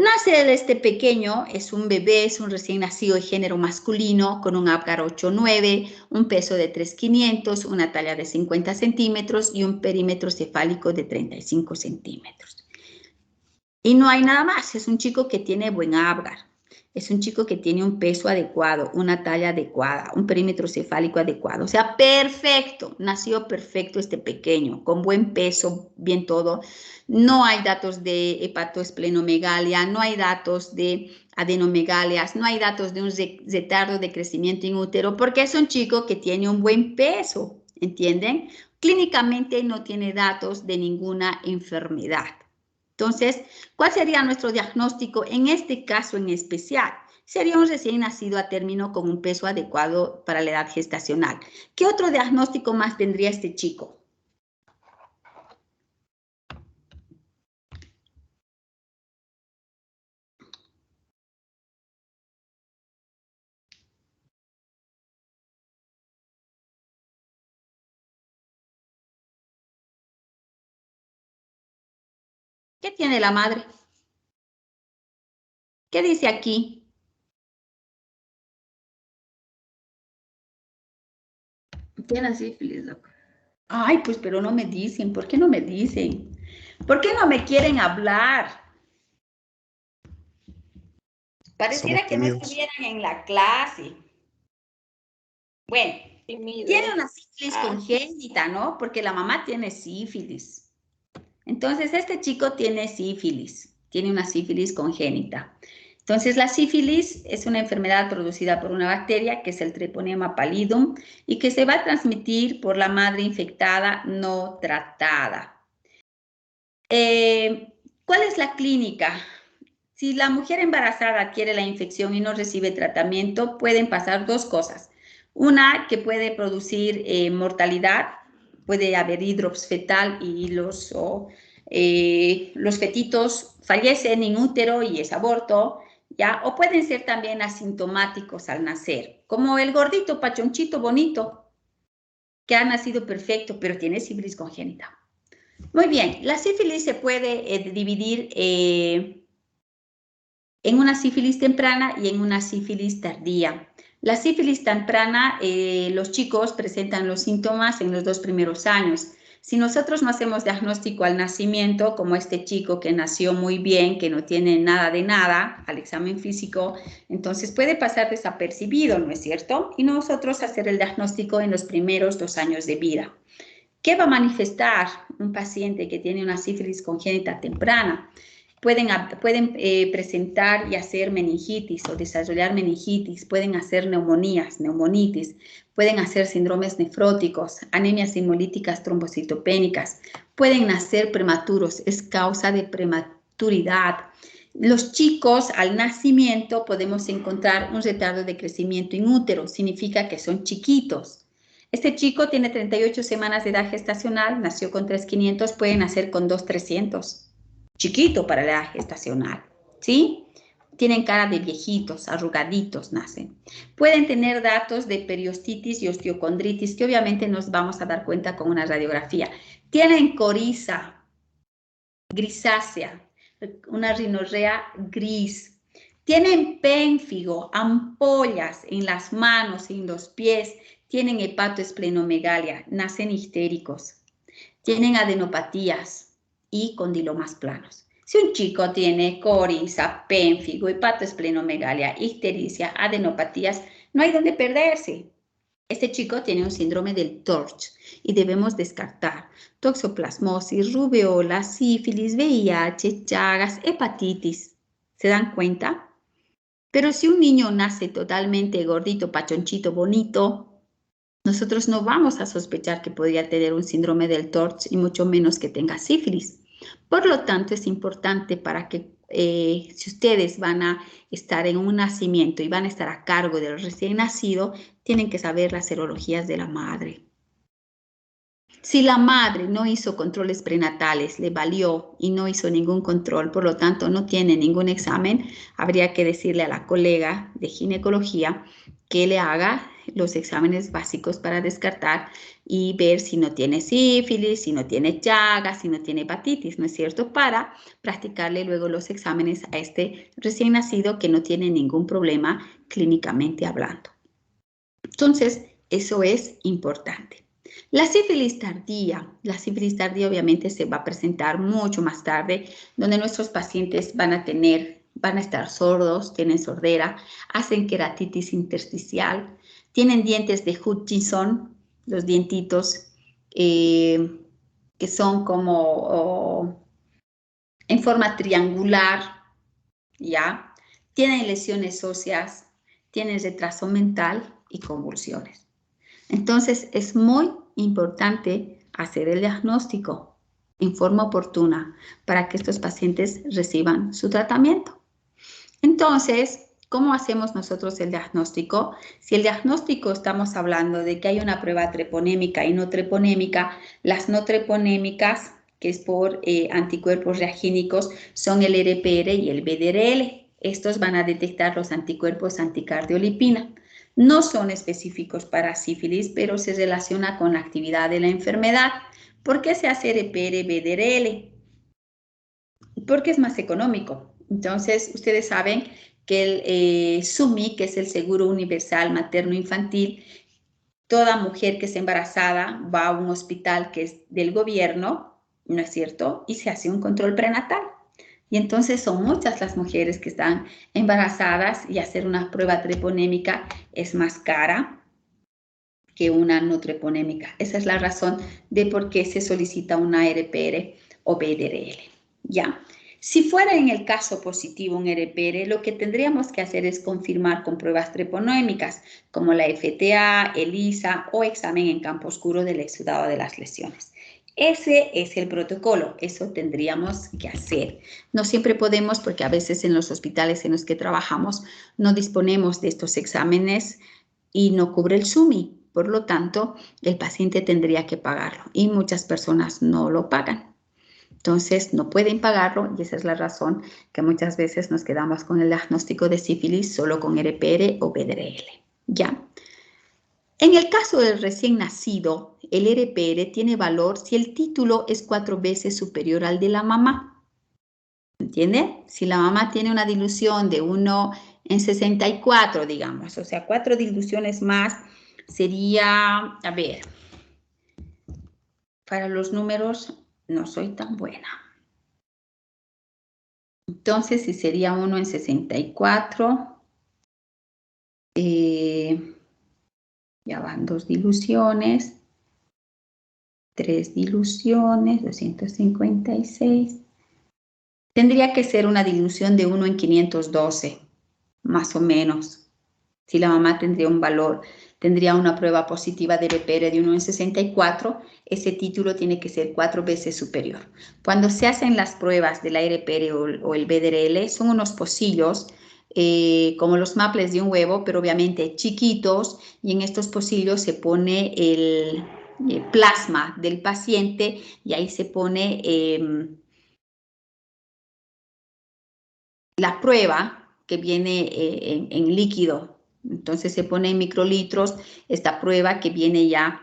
Nace este pequeño, es un bebé, es un recién nacido de género masculino con un Apgar 8-9, un peso de 3,500, una talla de 50 centímetros y un perímetro cefálico de 35 centímetros. Y no hay nada más, es un chico que tiene buen Apgar. Es un chico que tiene un peso adecuado, una talla adecuada, un perímetro cefálico adecuado. O sea, perfecto, nació perfecto este pequeño, con buen peso, bien todo. No hay datos de hepatoesplenomegalia, no hay datos de adenomegalias, no hay datos de un retardo de crecimiento in útero, porque es un chico que tiene un buen peso, ¿entienden? Clínicamente no tiene datos de ninguna enfermedad. Entonces, ¿cuál sería nuestro diagnóstico en este caso en especial? Sería un recién nacido a término con un peso adecuado para la edad gestacional. ¿Qué otro diagnóstico más tendría este chico? ¿Qué tiene la madre? ¿Qué dice aquí? Tiene sífilis, doc. Ay, pues, pero no me dicen. ¿Por qué no me dicen? ¿Por qué no me quieren hablar? Pareciera que no estuvieran en la clase. Bueno, tiene una sífilis congénita, ¿no? Porque la mamá tiene sífilis. Entonces, este chico tiene sífilis, tiene una sífilis congénita. Entonces, la sífilis es una enfermedad producida por una bacteria que es el Treponema pallidum y que se va a transmitir por la madre infectada no tratada. ¿Cuál es la clínica? Si la mujer embarazada adquiere la infección y no recibe tratamiento, pueden pasar dos cosas. Una, que puede producir mortalidad, puede haber hidrops fetal y los fetitos fallecen in útero y es aborto, ¿ya? O pueden ser también asintomáticos al nacer, como el gordito pachonchito bonito, que ha nacido perfecto, pero tiene sífilis congénita. Muy bien, la sífilis se puede dividir en una sífilis temprana y en una sífilis tardía. La sífilis temprana, los chicos presentan los síntomas en los 2 primeros años. Si nosotros no hacemos diagnóstico al nacimiento, como este chico que nació muy bien, que no tiene nada de nada al examen físico, entonces puede pasar desapercibido, ¿no es cierto? Y nosotros hacer el diagnóstico en los primeros 2 años de vida. ¿Qué va a manifestar un paciente que tiene una sífilis congénita temprana? Pueden presentar y hacer meningitis o desarrollar meningitis, pueden hacer neumonías, neumonitis, pueden hacer síndromes nefróticos, anemias hemolíticas trombocitopénicas, pueden nacer prematuros, es causa de prematuridad. Los chicos al nacimiento podemos encontrar un retardo de crecimiento in útero, significa que son chiquitos. Este chico tiene 38 semanas de edad gestacional, nació con 3,500, puede nacer con 2,300. Chiquito para la edad gestacional, ¿sí? Tienen cara de viejitos, arrugaditos nacen. Pueden tener datos de periostitis y osteocondritis, que obviamente nos vamos a dar cuenta con una radiografía. Tienen coriza grisácea, una rinorrea gris. Tienen pénfigo, ampollas en las manos, en los pies. Tienen hepatoesplenomegalia, nacen histéricos. Tienen adenopatías y condilomas planos. Si un chico tiene coriza, pénfigo, hepatoesplenomegalia, ictericia, adenopatías, no hay donde perderse. Este chico tiene un síndrome del TORCH y debemos descartar toxoplasmosis, rubeola, sífilis, VIH, Chagas, hepatitis. ¿Se dan cuenta? Pero si un niño nace totalmente gordito, pachonchito, bonito, nosotros no vamos a sospechar que podría tener un síndrome del TORCH y mucho menos que tenga sífilis. Por lo tanto, es importante para que si ustedes van a estar en un nacimiento y van a estar a cargo del recién nacido, tienen que saber las serologías de la madre. Si la madre no hizo controles prenatales, le valió y no hizo ningún control, por lo tanto no tiene ningún examen, habría que decirle a la colega de ginecología que le haga los exámenes básicos para descartar y ver si no tiene sífilis, si no tiene llagas, si no tiene hepatitis, ¿no es cierto? Para practicarle luego los exámenes a este recién nacido que no tiene ningún problema clínicamente hablando. Entonces, eso es importante. La sífilis tardía obviamente se va a presentar mucho más tarde, donde nuestros pacientes van a estar sordos, tienen sordera, hacen queratitis intersticial, tienen dientes de Hutchinson, los dientitos que son como en forma triangular, ¿ya? Tienen lesiones óseas, tienen retraso mental y convulsiones. Entonces, es muy importante hacer el diagnóstico en forma oportuna para que estos pacientes reciban su tratamiento. Entonces, ¿cómo hacemos nosotros el diagnóstico? Si el diagnóstico estamos hablando de que hay una prueba treponémica y no treponémica, las no treponémicas, que es por anticuerpos reagínicos, son el RPR y el BDRL. Estos van a detectar los anticuerpos anticardiolipina. No son específicos para sífilis, pero se relaciona con la actividad de la enfermedad. ¿Por qué se hace RPR BDRL? Porque es más económico. Entonces, ustedes saben que el SUMI, que es el Seguro Universal Materno-Infantil, toda mujer que es embarazada va a un hospital que es del gobierno, ¿no es cierto? Y se hace un control prenatal. Y entonces son muchas las mujeres que están embarazadas y hacer una prueba treponémica es más cara que una no treponémica. Esa es la razón de por qué se solicita una RPR o BDRL. ¿Ya? Si fuera en el caso positivo un RPR, lo que tendríamos que hacer es confirmar con pruebas treponémicas como la FTA, ELISA o examen en campo oscuro del exudado de las lesiones. Ese es el protocolo, eso tendríamos que hacer. No siempre podemos porque a veces en los hospitales en los que trabajamos no disponemos de estos exámenes y no cubre el SUMI. Por lo tanto, el paciente tendría que pagarlo y muchas personas no lo pagan. Entonces, no pueden pagarlo y esa es la razón que muchas veces nos quedamos con el diagnóstico de sífilis solo con RPR o BDRL. ¿Ya? En el caso del recién nacido, el RPR tiene valor si el título es 4 veces superior al de la mamá. ¿Entiende? Si la mamá tiene una dilución de 1 en 64, digamos, o sea, 4 diluciones más, sería, a ver, para los números no soy tan buena. Entonces, si sería 1 en 64, ya van 2 diluciones, 3 diluciones, 256. Tendría que ser una dilución de 1 en 512, más o menos. Si la mamá tendría un valor, tendría una prueba positiva de RPR de 1 en 64, ese título tiene que ser 4 veces superior. Cuando se hacen las pruebas de la RPR o el BDRL, son unos pocillos como los maples de un huevo, pero obviamente chiquitos, y en estos pocillos se pone el plasma del paciente y ahí se pone la prueba que viene en líquido. Entonces se pone en microlitros esta prueba que viene ya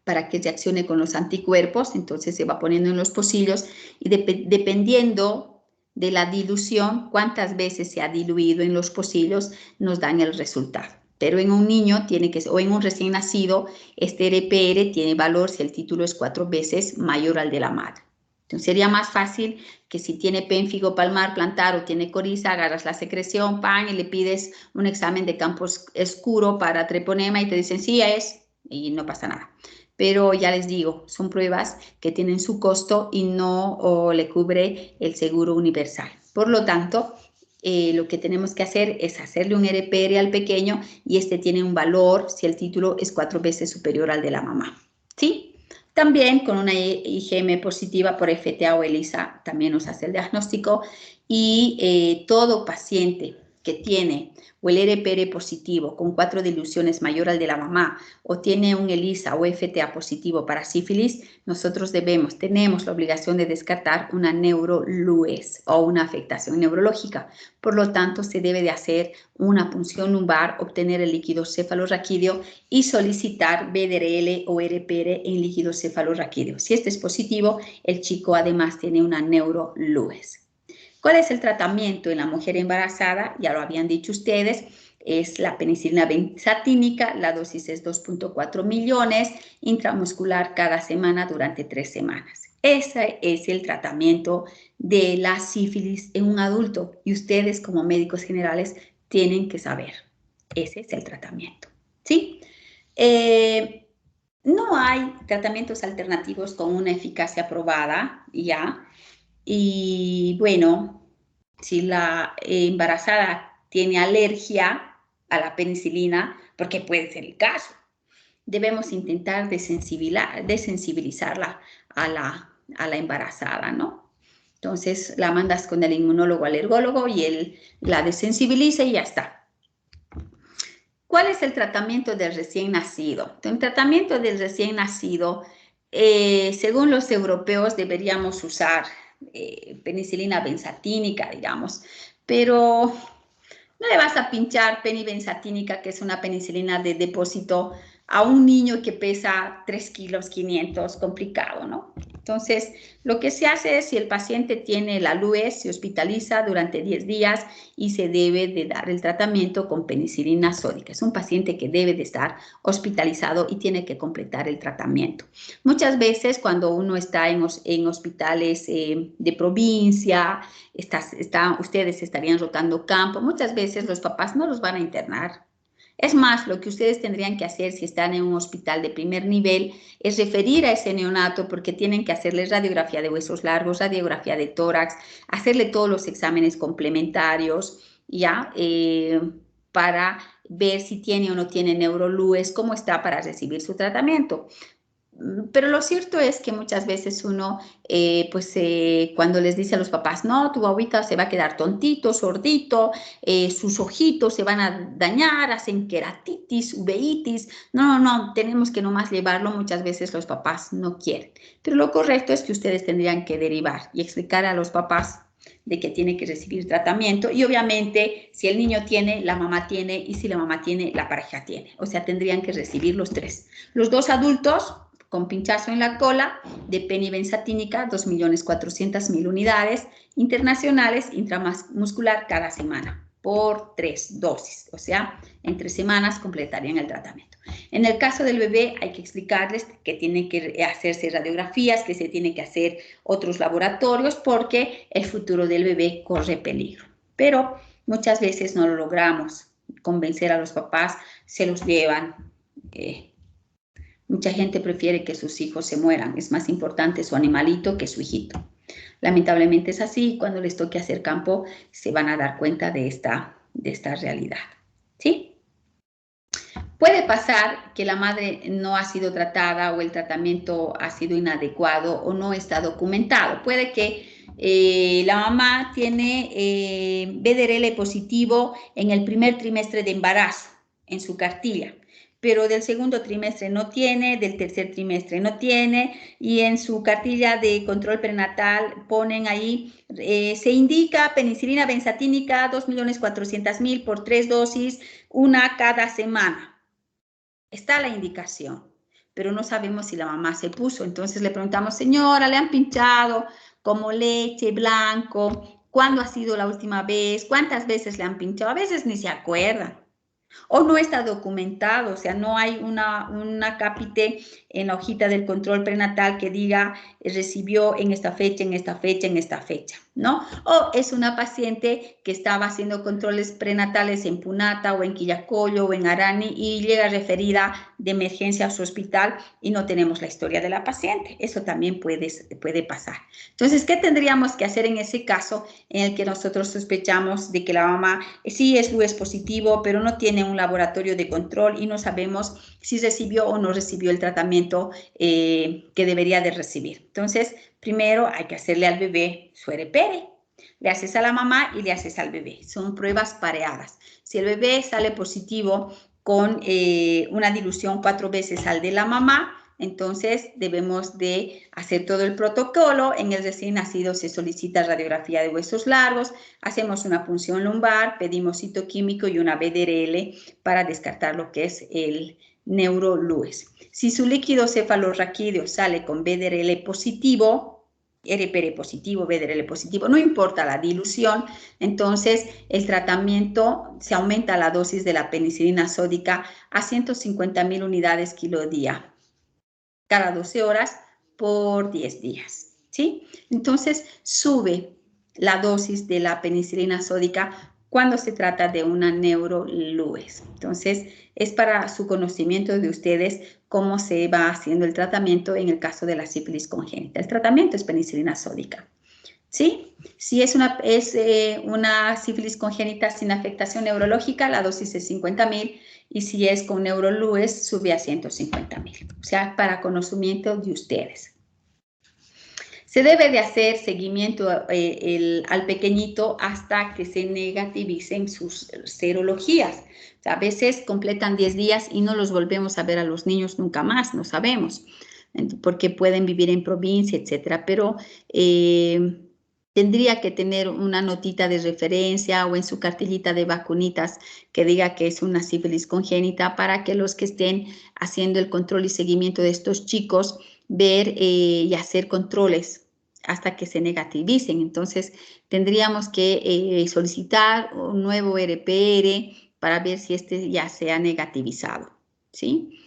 para que se accione con los anticuerpos. Entonces se va poniendo en los pocillos y dependiendo de la dilución, cuántas veces se ha diluido en los pocillos, nos dan el resultado. Pero en un niño tiene que ser, o en un recién nacido, este RPR tiene valor si el título es 4 veces mayor al de la madre. Entonces sería más fácil que si tiene pénfigo palmar plantar o tiene coriza, agarras la secreción, pan, y le pides un examen de campo oscuro para treponema y te dicen sí es, y no pasa nada. Pero ya les digo, son pruebas que tienen su costo y no le cubre el seguro universal. Por lo tanto, lo que tenemos que hacer es hacerle un RPR al pequeño y este tiene un valor si el título es 4 veces superior al de la mamá. ¿Sí? También con una IgM positiva por FTA o ELISA también nos hace el diagnóstico y todo paciente que tiene o el RPR positivo con 4 diluciones mayor al de la mamá o tiene un ELISA o FTA positivo para sífilis, nosotros tenemos la obligación de descartar una neurolues o una afectación neurológica. Por lo tanto, se debe de hacer una punción lumbar, obtener el líquido cefalorraquídeo y solicitar BDRL o RPR en líquido cefalorraquídeo. Si este es positivo, el chico además tiene una neurolues. ¿Cuál es el tratamiento en la mujer embarazada? Ya lo habían dicho ustedes, es la penicilina benzatínica, la dosis es 2.4 millones, intramuscular cada semana durante 3 semanas. Ese es el tratamiento de la sífilis en un adulto y ustedes como médicos generales tienen que saber. Ese es el tratamiento, ¿sí? No hay tratamientos alternativos con una eficacia probada, ¿ya? Y bueno, si la embarazada tiene alergia a la penicilina, porque puede ser el caso, debemos intentar desensibilizarla a la embarazada, ¿no? Entonces la mandas con el inmunólogo alergólogo y él la desensibiliza y ya está. ¿Cuál es el tratamiento del recién nacido? El tratamiento del recién nacido, según los europeos, deberíamos usar penicilina benzatínica, digamos, pero no le vas a pinchar penibenzatínica, que es una penicilina de depósito, a un niño que pesa 3 kilos 500, complicado, ¿no? Entonces, lo que se hace es, si el paciente tiene la LUES, se hospitaliza durante 10 días y se debe de dar el tratamiento con penicilina sódica. Es un paciente que debe de estar hospitalizado y tiene que completar el tratamiento. Muchas veces cuando uno está en hospitales de provincia, ustedes estarían rotando campo, muchas veces los papás no los van a internar. Es más, lo que ustedes tendrían que hacer si están en un hospital de primer nivel es referir a ese neonato, porque tienen que hacerle radiografía de huesos largos, radiografía de tórax, hacerle todos los exámenes complementarios, ¿ya? Para ver si tiene o no tiene neurolues, cómo está para recibir su tratamiento. Pero lo cierto es que muchas veces uno, cuando les dice a los papás, no, tu guaguita se va a quedar tontito, sordito, sus ojitos se van a dañar, hacen queratitis, uveitis. No, tenemos que nomás llevarlo. Muchas veces los papás no quieren. Pero lo correcto es que ustedes tendrían que derivar y explicar a los papás de que tiene que recibir tratamiento. Y obviamente, si el niño tiene, la mamá tiene, y si la mamá tiene, la pareja tiene. O sea, tendrían que recibir los 3. Los 2 adultos con pinchazo en la cola de penibenzatínica, 2.400.000 unidades internacionales, intramuscular cada semana, por 3 dosis. O sea, en 3 semanas completarían el tratamiento. En el caso del bebé hay que explicarles que tienen que hacerse radiografías, que se tienen que hacer otros laboratorios, porque el futuro del bebé corre peligro. Pero muchas veces no lo logramos convencer a los papás, se los llevan. Mucha gente prefiere que sus hijos se mueran. Es más importante su animalito que su hijito. Lamentablemente es así. Cuando les toque hacer campo, se van a dar cuenta de esta realidad. ¿Sí? Puede pasar que la madre no ha sido tratada o el tratamiento ha sido inadecuado o no está documentado. Puede que la mamá tiene BDRL positivo en el primer trimestre de embarazo en su cartilla, pero del segundo trimestre no tiene, del tercer trimestre no tiene, y en su cartilla de control prenatal ponen ahí, se indica penicilina benzatínica, 2.400.000 por 3 dosis, una cada semana. Está la indicación, pero no sabemos si la mamá se puso. Entonces le preguntamos, señora, ¿le han pinchado como leche, blanco? ¿Cuándo ha sido la última vez? ¿Cuántas veces le han pinchado? A veces ni se acuerdan. O no está documentado, o sea, no hay una cápite en la hojita del control prenatal que diga recibió en esta fecha, en esta fecha, en esta fecha, ¿no? O es una paciente que estaba haciendo controles prenatales en Punata o en Quillacollo o en Arani y llega referida de emergencia a su hospital y no tenemos la historia de la paciente. Eso también puede pasar. Entonces, ¿qué tendríamos que hacer en ese caso en el que nosotros sospechamos de que la mamá sí es LUES positivo, pero no tiene un laboratorio de control y no sabemos si recibió o no recibió el tratamiento que debería de recibir? Entonces, primero hay que hacerle al bebé su RPR, Le haces a la mamá y le haces al bebé. Son pruebas pareadas. Si el bebé sale positivo con una dilución 4 veces al de la mamá, entonces debemos de hacer todo el protocolo. En el recién nacido se solicita radiografía de huesos largos, hacemos una punción lumbar, pedimos citoquímico y una BDRL para descartar lo que es el neurolues. Si su líquido cefalorraquídeo sale con BDRL positivo, RPR positivo, BDRL positivo, no importa la dilución, entonces el tratamiento se aumenta la dosis de la penicilina sódica a 150.000 unidades kilo día, cada 12 horas por 10 días, ¿sí? Entonces sube la dosis de la penicilina sódica cuando se trata de una neurolues. Entonces, es para su conocimiento de ustedes cómo se va haciendo el tratamiento en el caso de la sífilis congénita. El tratamiento es penicilina sódica, ¿sí? Si es una sífilis congénita sin afectación neurológica, la dosis es 50.000, y si es con neurolues, sube a 150.000. O sea, para conocimiento de ustedes. Se debe de hacer seguimiento al pequeñito hasta que se negativicen sus serologías. O sea, a veces completan 10 días y no los volvemos a ver a los niños nunca más, no sabemos, porque pueden vivir en provincia, etcétera. Pero tendría que tener una notita de referencia o en su cartillita de vacunitas que diga que es una sífilis congénita, para que los que estén haciendo el control y seguimiento de estos chicos, ver y hacer controles hasta que se negativicen. Entonces, tendríamos que solicitar un nuevo RPR para ver si este ya se ha negativizado, ¿sí?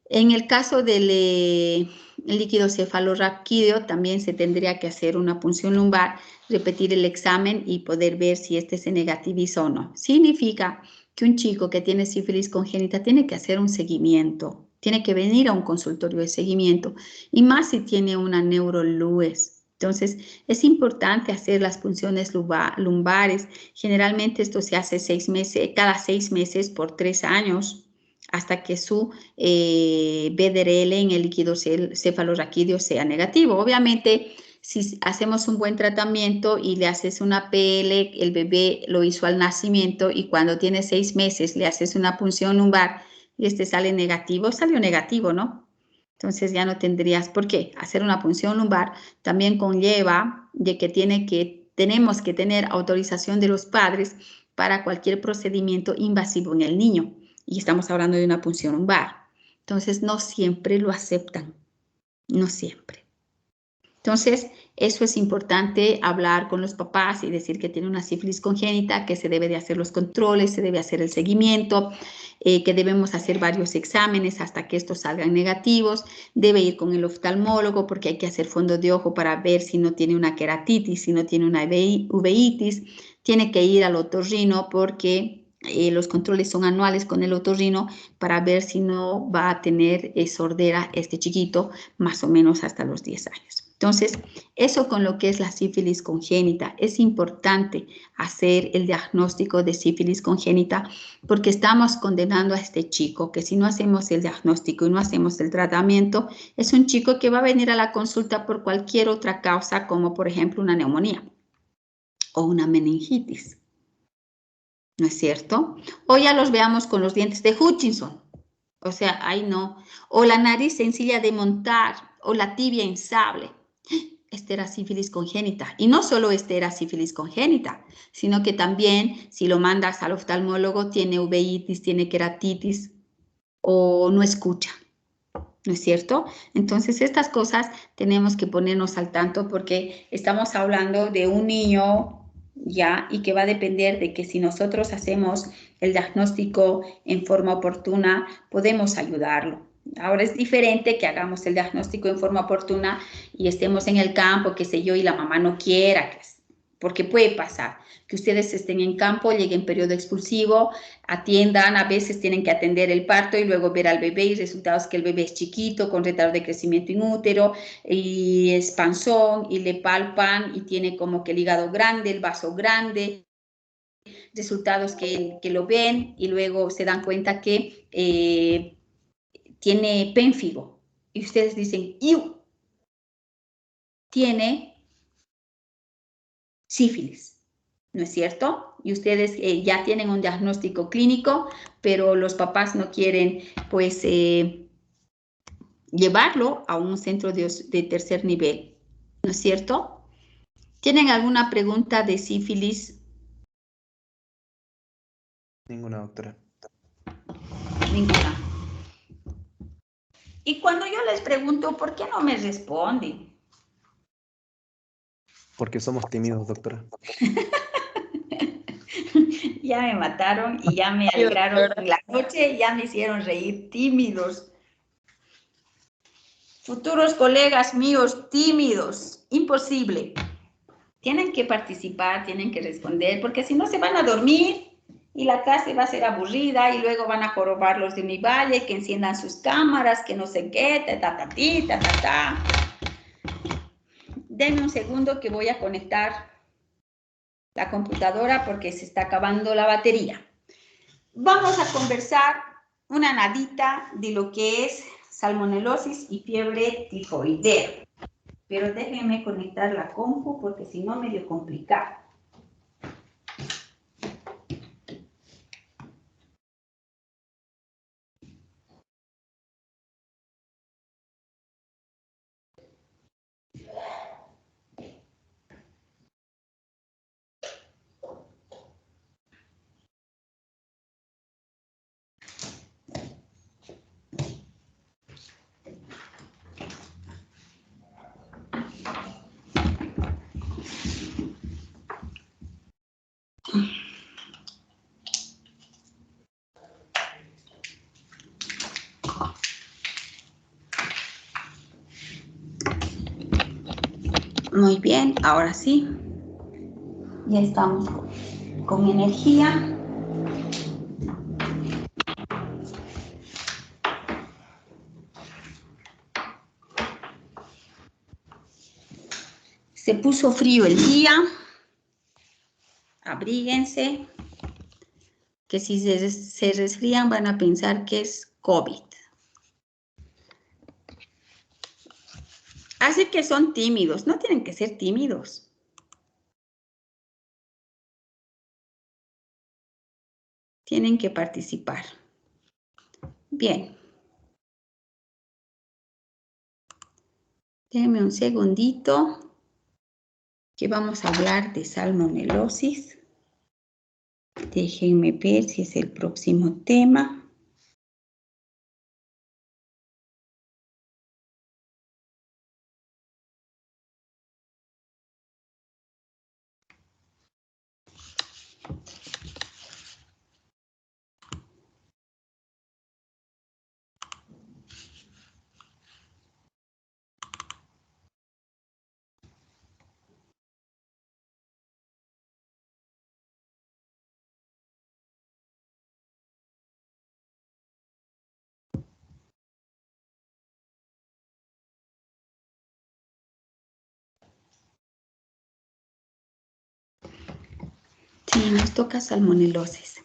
En el caso del líquido cefalorraquídeo, también se tendría que hacer una punción lumbar, repetir el examen y poder ver si este se negativiza o no. Significa que un chico que tiene sífilis congénita tiene que hacer un seguimiento, tiene que venir a un consultorio de seguimiento, y más si tiene una neurolues. Entonces, es importante hacer las punciones lumbares. Generalmente esto se hace cada 6 meses por 3 años, hasta que su BDRL en el líquido cefalorraquídeo sea negativo. Obviamente, si hacemos un buen tratamiento y le haces una PL, el bebé lo hizo al nacimiento, y cuando tiene 6 meses le haces una punción lumbar y este sale negativo, salió negativo, ¿no? Entonces ya no tendrías por qué. Hacer una punción lumbar también conlleva de que tenemos que tener autorización de los padres para cualquier procedimiento invasivo en el niño. Y estamos hablando de una punción lumbar. Entonces, no siempre lo aceptan. No siempre. Entonces, eso es importante, hablar con los papás y decir que tiene una sífilis congénita, que se debe de hacer los controles, se debe hacer el seguimiento, que debemos hacer varios exámenes hasta que estos salgan negativos. Debe ir con el oftalmólogo porque hay que hacer fondo de ojo para ver si no tiene una queratitis, si no tiene una uveitis. Tiene que ir al otorrino porque los controles son anuales con el otorrino, para ver si no va a tener sordera este chiquito, más o menos hasta los 10 años. Entonces, eso con lo que es la sífilis congénita. Es importante hacer el diagnóstico de sífilis congénita, porque estamos condenando a este chico que si no hacemos el diagnóstico y no hacemos el tratamiento, es un chico que va a venir a la consulta por cualquier otra causa, como por ejemplo una neumonía o una meningitis. ¿No es cierto? O ya los veamos con los dientes de Hutchinson. O sea, ahí no. O la nariz sencilla de montar, o la tibia insable. Esta era sífilis congénita. Y no solo esta era sífilis congénita, sino que también si lo mandas al oftalmólogo tiene uveitis, tiene queratitis o no escucha. ¿No es cierto? Entonces, estas cosas tenemos que ponernos al tanto, porque estamos hablando de un niño ya, y que va a depender de que si nosotros hacemos el diagnóstico en forma oportuna, podemos ayudarlo. Ahora es diferente que hagamos el diagnóstico en forma oportuna y estemos en el campo, qué sé yo, y la mamá no quiera, porque puede pasar que ustedes estén en campo, lleguen periodo expulsivo, atiendan, a veces tienen que atender el parto y luego ver al bebé, y resultados que el bebé es chiquito, con retardo de crecimiento inútero, y es panzón, y le palpan y tiene como que el hígado grande, el vaso grande. Resultados que lo ven y luego se dan cuenta que tiene pénfigo, y ustedes dicen, ¡iu! Tiene sífilis, ¿no es cierto? Y ustedes ya tienen un diagnóstico clínico, pero los papás no quieren, pues, llevarlo a un centro de tercer nivel, ¿no es cierto? ¿Tienen alguna pregunta de sífilis? Ninguna, doctora. Ninguna. Y cuando yo les pregunto, ¿por qué no me responden? Porque somos tímidos, doctora. Ya me mataron y ya me alegraron la noche, ya me hicieron reír, tímidos. Futuros colegas míos, tímidos, imposible. Tienen que participar, tienen que responder, porque si no se van a dormir y la clase va a ser aburrida y luego van a jorobar los de Univalle, que enciendan sus cámaras, que no sé qué, ta, ta, ti, ta, ta, ta. Denme un segundo que voy a conectar la computadora porque se está acabando la batería. Vamos a conversar una nadita de lo que es salmonelosis y fiebre tifoidea. Pero déjenme conectar la compu porque si no medio complicado. Muy bien, ahora sí. Ya estamos con energía. Se puso frío el día. Abríguense. Que si se resfrían van a pensar que es COVID. Así que son tímidos. No tienen que ser tímidos. Tienen que participar. Bien. Déjenme un segundito que vamos a hablar de salmonelosis. Déjenme ver si es el próximo tema. Sí, nos toca salmonelosis.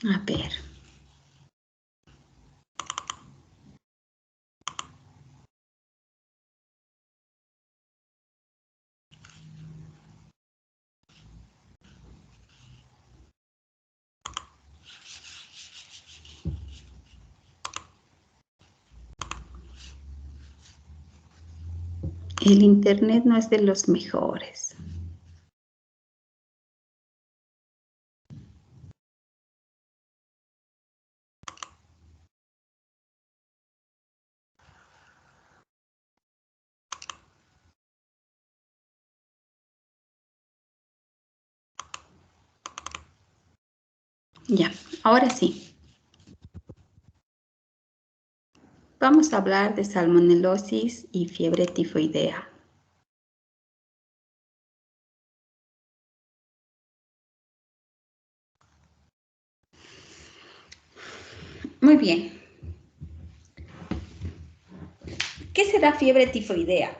A ver. El internet no es de los mejores. Ya, ahora sí. Vamos a hablar de salmonelosis y fiebre tifoidea. Muy bien. ¿Qué será fiebre tifoidea?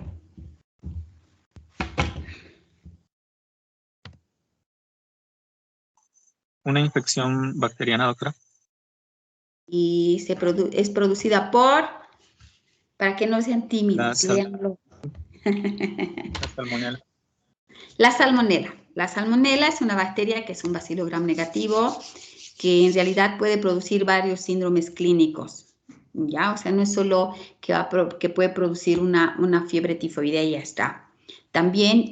Una infección bacteriana, doctora. Y es producida por, para que no sean tímidos, La léanlo. salmonela. La salmonela. La salmonela es una bacteria que es un bacilo gram negativo que en realidad puede producir varios síndromes clínicos. ¿Ya? O sea, no es solo que puede producir una fiebre tifoidea y ya está. También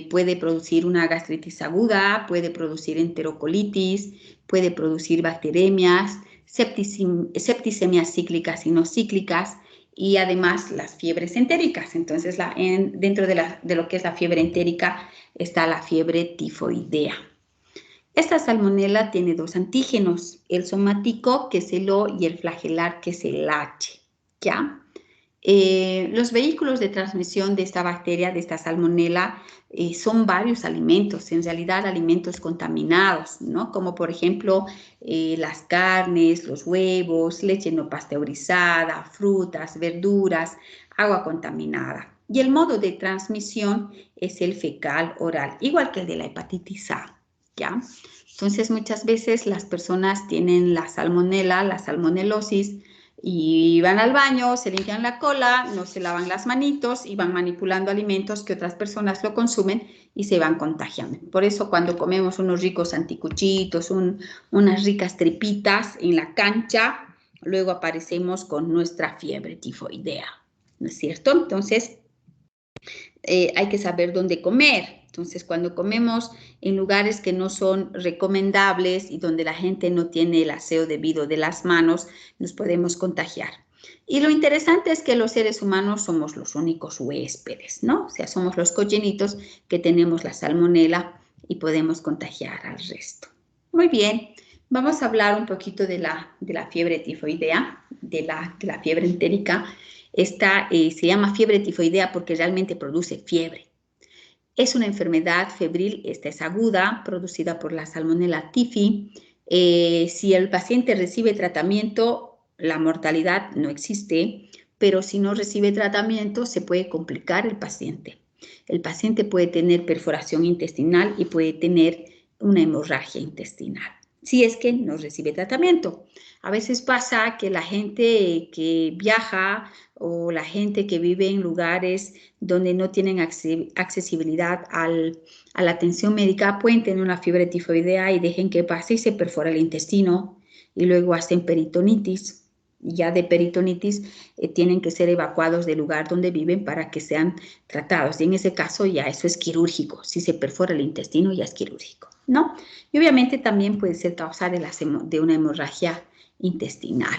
puede producir una gastritis aguda, puede producir enterocolitis, puede producir bacteremias, septicemias cíclicas y no cíclicas, y además las fiebres entéricas. Entonces, dentro de lo que es la fiebre entérica está la fiebre tifoidea. Esta salmonela tiene dos antígenos, el somático, que es el O, y el flagelar, que es el H, ¿ya? Los vehículos de transmisión de esta bacteria, de esta salmonela, son varios alimentos, en realidad alimentos contaminados, ¿no? Como por ejemplo las carnes, los huevos, leche no pasteurizada, frutas, verduras, agua contaminada. Y el modo de transmisión es el fecal oral, igual que el de la hepatitis A, ¿ya? Entonces muchas veces las personas tienen la salmonela, la salmonelosis, y van al baño, se limpian la cola, no se lavan las manitos y van manipulando alimentos que otras personas lo consumen y se van contagiando. Por eso cuando comemos unos ricos anticuchitos, unas ricas tripitas en la cancha, luego aparecemos con nuestra fiebre tifoidea, ¿no es cierto? Entonces hay que saber dónde comer. Entonces, cuando comemos en lugares que no son recomendables y donde la gente no tiene el aseo debido de las manos, nos podemos contagiar. Y lo interesante es que los seres humanos somos los únicos huéspedes, ¿no? O sea, somos los cochinitos que tenemos la salmonela y podemos contagiar al resto. Muy bien, vamos a hablar un poquito de la fiebre tifoidea, de la fiebre entérica. Esta se llama fiebre tifoidea porque realmente produce fiebre. Es una enfermedad febril, esta es aguda, producida por la salmonella tifi. Si el paciente recibe tratamiento, la mortalidad no existe, pero si no recibe tratamiento, se puede complicar el paciente. El paciente puede tener perforación intestinal y puede tener una hemorragia intestinal, si es que no recibe tratamiento. A veces pasa que la gente que viaja o la gente que vive en lugares donde no tienen accesibilidad a la atención médica pueden tener una fiebre tifoidea y dejen que pase y se perfora el intestino y luego hacen peritonitis. Y ya de peritonitis tienen que ser evacuados del lugar donde viven para que sean tratados. Y en ese caso ya eso es quirúrgico. Si se perfora el intestino ya es quirúrgico, ¿no? Y obviamente también puede ser causar de una hemorragia intestinal.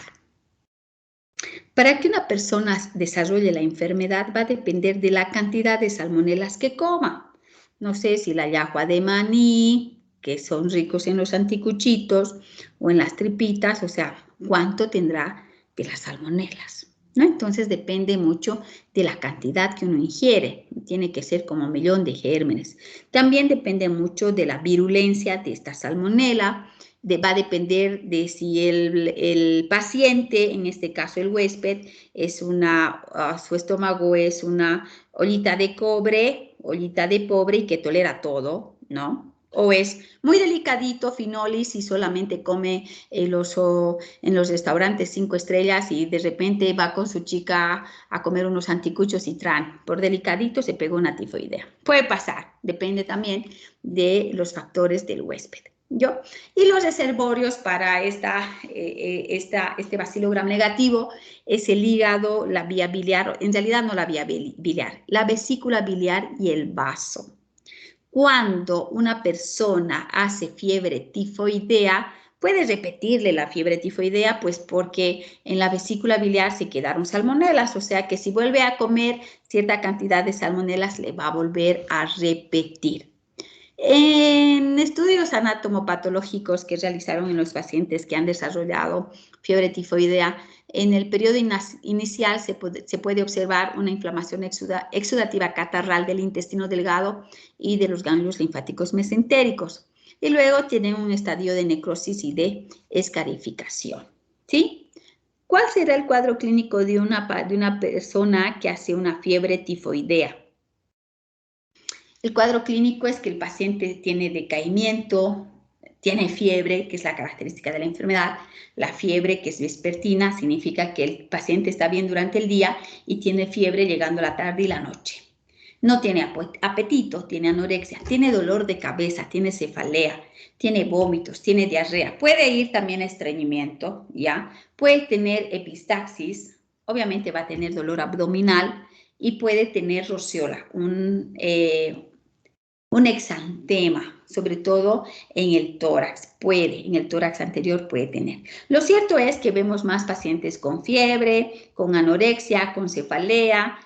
Para que una persona desarrolle la enfermedad va a depender de la cantidad de salmonelas que coma. No sé si la yahua de maní, que son ricos en los anticuchitos, o en las tripitas, o sea, cuánto tendrá de las salmonelas, ¿no? Entonces depende mucho de la cantidad que uno ingiere. Tiene que ser como 1 millón de gérmenes. También depende mucho de la virulencia de esta salmonela. Va a depender de si el paciente, en este caso el huésped, su estómago es una ollita de pobre y que tolera todo, ¿no? O es muy delicadito, finolis, y solamente come en los restaurantes 5 estrellas y de repente va con su chica a comer unos anticuchos y tran. Por delicadito se pegó una tifoidea. Puede pasar, depende también de los factores del huésped. ¿Yo? Y los reservorios para este bacilo gram negativo es el hígado, la vía biliar, en realidad no la vía biliar, la vesícula biliar y el vaso. Cuando una persona hace fiebre tifoidea, puede repetirle la fiebre tifoidea, pues porque en la vesícula biliar se quedaron salmonelas, o sea que si vuelve a comer cierta cantidad de salmonelas, le va a volver a repetir. En estudios anatomopatológicos que realizaron en los pacientes que han desarrollado fiebre tifoidea, en el periodo inicial se puede observar una inflamación exudativa catarral del intestino delgado y de los ganglios linfáticos mesentéricos. Y luego tienen un estadio de necrosis y de escarificación. ¿Sí? ¿Cuál será el cuadro clínico de una persona que hace una fiebre tifoidea? El cuadro clínico es que el paciente tiene decaimiento, tiene fiebre, que es la característica de la enfermedad. La fiebre, que es vespertina, significa que el paciente está bien durante el día y tiene fiebre llegando la tarde y la noche. No tiene apetito, tiene anorexia, tiene dolor de cabeza, tiene cefalea, tiene vómitos, tiene diarrea. Puede ir también a estreñimiento, ¿ya? Puede tener epistaxis, obviamente va a tener dolor abdominal y puede tener roceola, un exantema, sobre todo en el tórax, en el tórax anterior puede tener. Lo cierto es que vemos más pacientes con fiebre, con anorexia, con cefalea,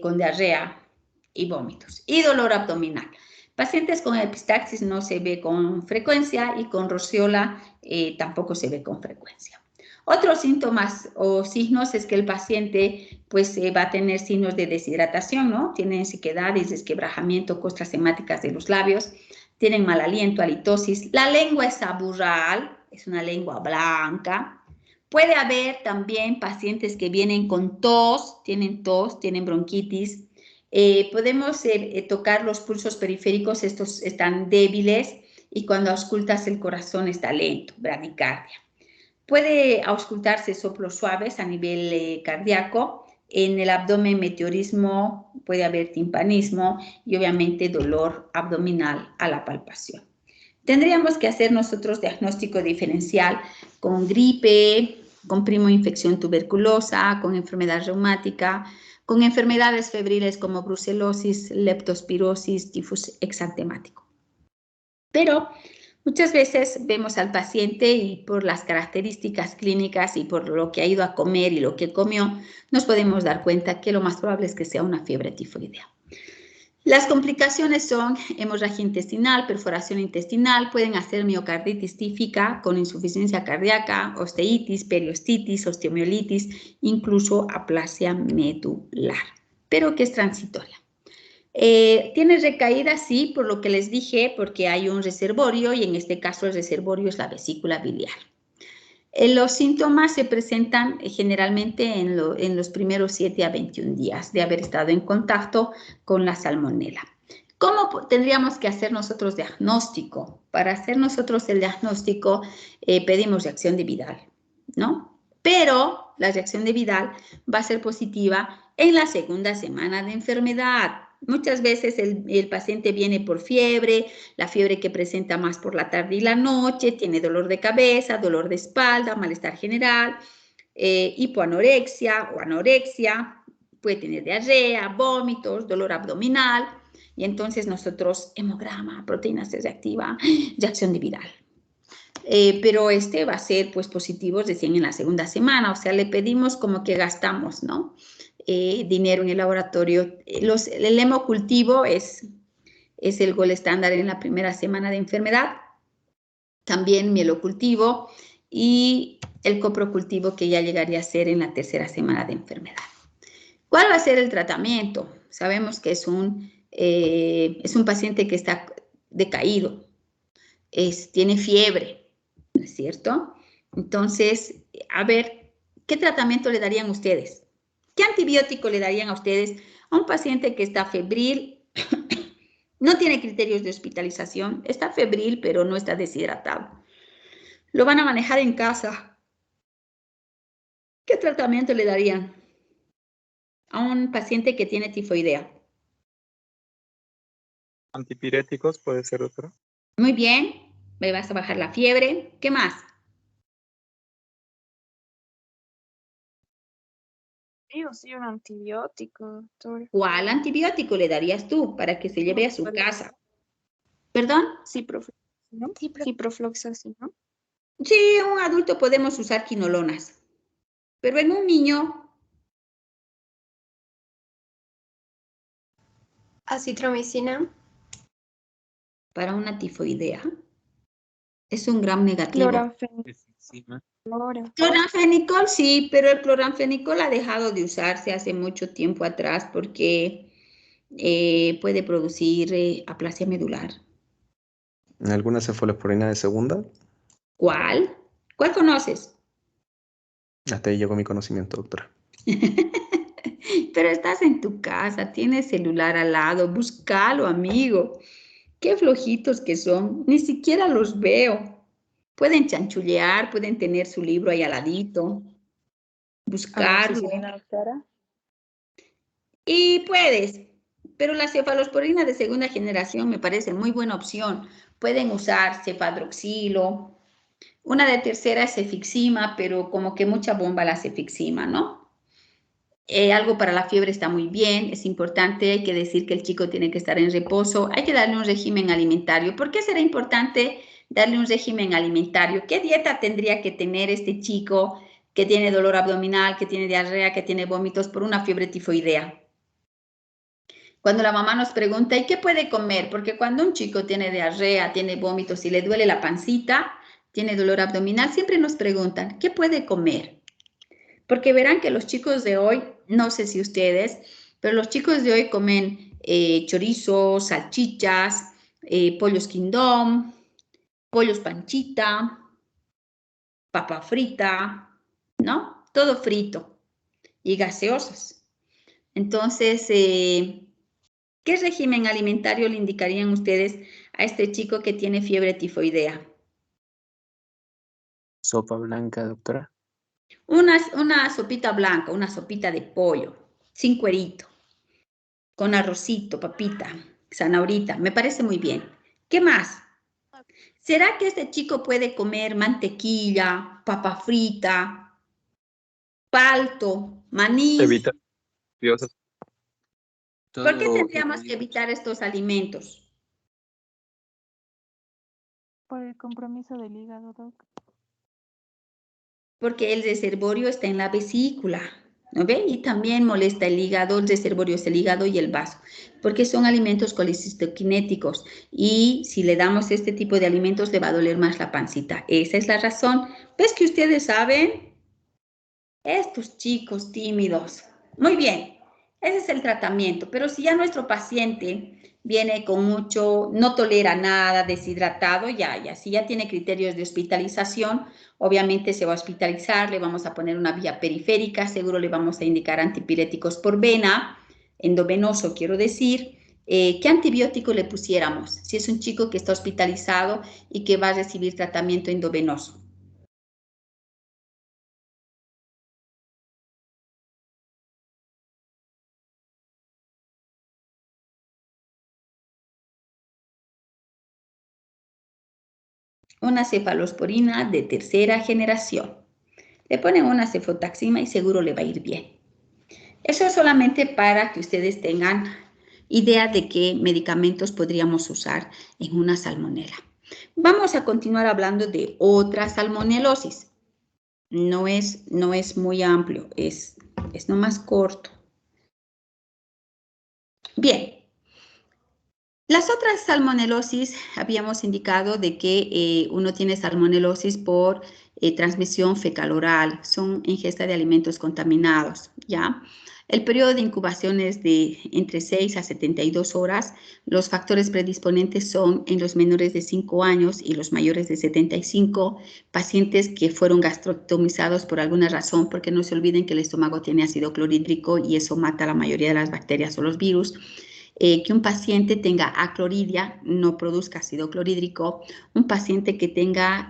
con diarrea y vómitos y dolor abdominal. Pacientes con epistaxis no se ve con frecuencia y con roceola tampoco se ve con frecuencia. Otros síntomas o signos es que el paciente pues va a tener signos de deshidratación, ¿no? Tienen sequedad y desquebrajamiento, costras hemáticas de los labios, tienen mal aliento, halitosis. La lengua es aburral, es una lengua blanca. Puede haber también pacientes que vienen con tos, tienen bronquitis. Podemos tocar los pulsos periféricos, estos están débiles y cuando auscultas el corazón está lento, bradicardia. Puede auscultarse soplos suaves a nivel cardíaco. En el abdomen meteorismo, puede haber timpanismo y obviamente dolor abdominal a la palpación. Tendríamos que hacer nosotros diagnóstico diferencial con gripe, con primoinfección tuberculosa, con enfermedad reumática, con enfermedades febriles como brucelosis, leptospirosis, tifus exantemático. Pero muchas veces vemos al paciente y por las características clínicas y por lo que ha ido a comer y lo que comió, nos podemos dar cuenta que lo más probable es que sea una fiebre tifoidea. Las complicaciones son hemorragia intestinal, perforación intestinal, pueden hacer miocarditis tífica con insuficiencia cardíaca, osteitis, periostitis, osteomielitis, incluso aplasia medular, pero que es transitoria. Tiene recaída, sí, por lo que les dije, porque hay un reservorio y en este caso el reservorio es la vesícula biliar. Los síntomas se presentan generalmente en los primeros 7 a 21 días de haber estado en contacto con la salmonela. ¿Cómo tendríamos que hacer nosotros diagnóstico? Para hacer nosotros el diagnóstico pedimos reacción de Vidal, ¿no? Pero la reacción de Vidal va a ser positiva en la segunda semana de enfermedad. Muchas veces el paciente viene por fiebre, la fiebre que presenta más por la tarde y la noche, tiene dolor de cabeza, dolor de espalda, malestar general, hipoanorexia o anorexia, puede tener diarrea, vómitos, dolor abdominal, y entonces nosotros hemograma, proteína C reactiva, reacción de Vidal. Pero va a ser pues positivo recién en la segunda semana, o sea, le pedimos como que gastamos, ¿no? Dinero en el laboratorio. El hemocultivo es el gol estándar en la primera semana de enfermedad, también mielocultivo y el coprocultivo que ya llegaría a ser en la tercera semana de enfermedad. ¿Cuál va a ser el tratamiento? Sabemos que es un paciente que está decaído, tiene fiebre, ¿no es cierto? Entonces, a ver, ¿qué tratamiento le darían ustedes? ¿Qué antibiótico le darían a ustedes a un paciente que está febril, No tiene criterios de hospitalización. Está febril, pero no está deshidratado. Lo van a manejar en casa. ¿Qué tratamiento le darían a un paciente que tiene tifoidea? Antipiréticos puede ser, doctora. Muy bien. Me vas a bajar la fiebre. ¿Qué más? Sí, o sí, un antibiótico, doctor. ¿Cuál antibiótico le darías tú para que se lleve a su casa? ¿Perdón? Ciprofloxacino. Sí, un adulto podemos usar quinolonas, pero en un niño, Acitromicina. para una tifoidea, es un gram negativo. Cloranfenicol sí, pero el cloranfenicol ha dejado de usarse hace mucho tiempo atrás porque puede producir aplasia medular. ¿Alguna cefalosporina de segunda? ¿Cuál? ¿Cuál conoces? Hasta ahí llegó mi conocimiento, doctora. Pero estás en tu casa, tienes celular al lado, búscalo, amigo. Qué flojitos que son, ni siquiera los veo. Pueden chanchullear, pueden tener su libro ahí al ladito, buscarlo. Amoxicilina, doctora. Y puedes, pero la cefalosporina de segunda generación me parece muy buena opción. Pueden usar cefadroxilo. Una de tercera es cefixima, pero como que mucha bomba la cefixima, ¿no? Algo para la fiebre está muy bien, es importante, hay que decir que el chico tiene que estar en reposo, hay que darle un régimen alimentario. ¿Por qué será importante darle un régimen alimentario? ¿Qué dieta tendría que tener este chico que tiene dolor abdominal, que tiene diarrea, que tiene vómitos por una fiebre tifoidea? Cuando la mamá nos pregunta, ¿y qué puede comer? Porque cuando un chico tiene diarrea, tiene vómitos y le duele la pancita, tiene dolor abdominal, siempre nos preguntan, ¿qué puede comer? Porque verán que los chicos de hoy, no sé si ustedes, pero los chicos de hoy comen chorizo, salchichas, pollos quindón, pollos panchita, papa frita, ¿no? Todo frito y gaseosas. Entonces, ¿qué régimen alimentario le indicarían ustedes a este chico que tiene fiebre tifoidea? Sopa blanca, doctora. Una sopita blanca, una sopita de pollo, sin cuerito, con arrocito, papita, zanahorita, me parece muy bien. ¿Qué más? ¿Será que este chico puede comer mantequilla, papa frita, palto, maní? Evita nerviosas. ¿Por qué tendríamos que evitar estos alimentos? Por el compromiso del hígado, doc. Porque el reservorio está en la vesícula, ¿no ve? Y también molesta el hígado, el reservorio es el hígado y el vaso, porque son alimentos colecistoquinéticos y si le damos este tipo de alimentos le va a doler más la pancita. Esa es la razón. ¿Ves que ustedes saben? Estos chicos tímidos. Muy bien, ese es el tratamiento, pero si ya nuestro paciente viene con mucho, no tolera nada, deshidratado, si ya tiene criterios de hospitalización, obviamente se va a hospitalizar, le vamos a poner una vía periférica, seguro le vamos a indicar antipiréticos por vena, endovenoso quiero decir. ¿Qué antibiótico le pusiéramos si es un chico que está hospitalizado y que va a recibir tratamiento endovenoso? Una cefalosporina de tercera generación. Le ponen una cefotaxima y seguro le va a ir bien. Eso es solamente para que ustedes tengan idea de qué medicamentos podríamos usar en una salmonela. Vamos a continuar hablando de otra salmonelosis. No es muy amplio, es nomás corto. Bien. Las otras salmonelosis, habíamos indicado de que uno tiene salmonelosis por transmisión fecal-oral, son ingesta de alimentos contaminados, ¿ya? El periodo de incubación es de entre 6 a 72 horas. Los factores predisponentes son en los menores de 5 años y los mayores de 75, pacientes que fueron gastrotomizados por alguna razón, porque no se olviden que el estómago tiene ácido clorhídrico y eso mata a la mayoría de las bacterias o los virus. que un paciente tenga acloridia, no produzca ácido clorhídrico, un paciente que tenga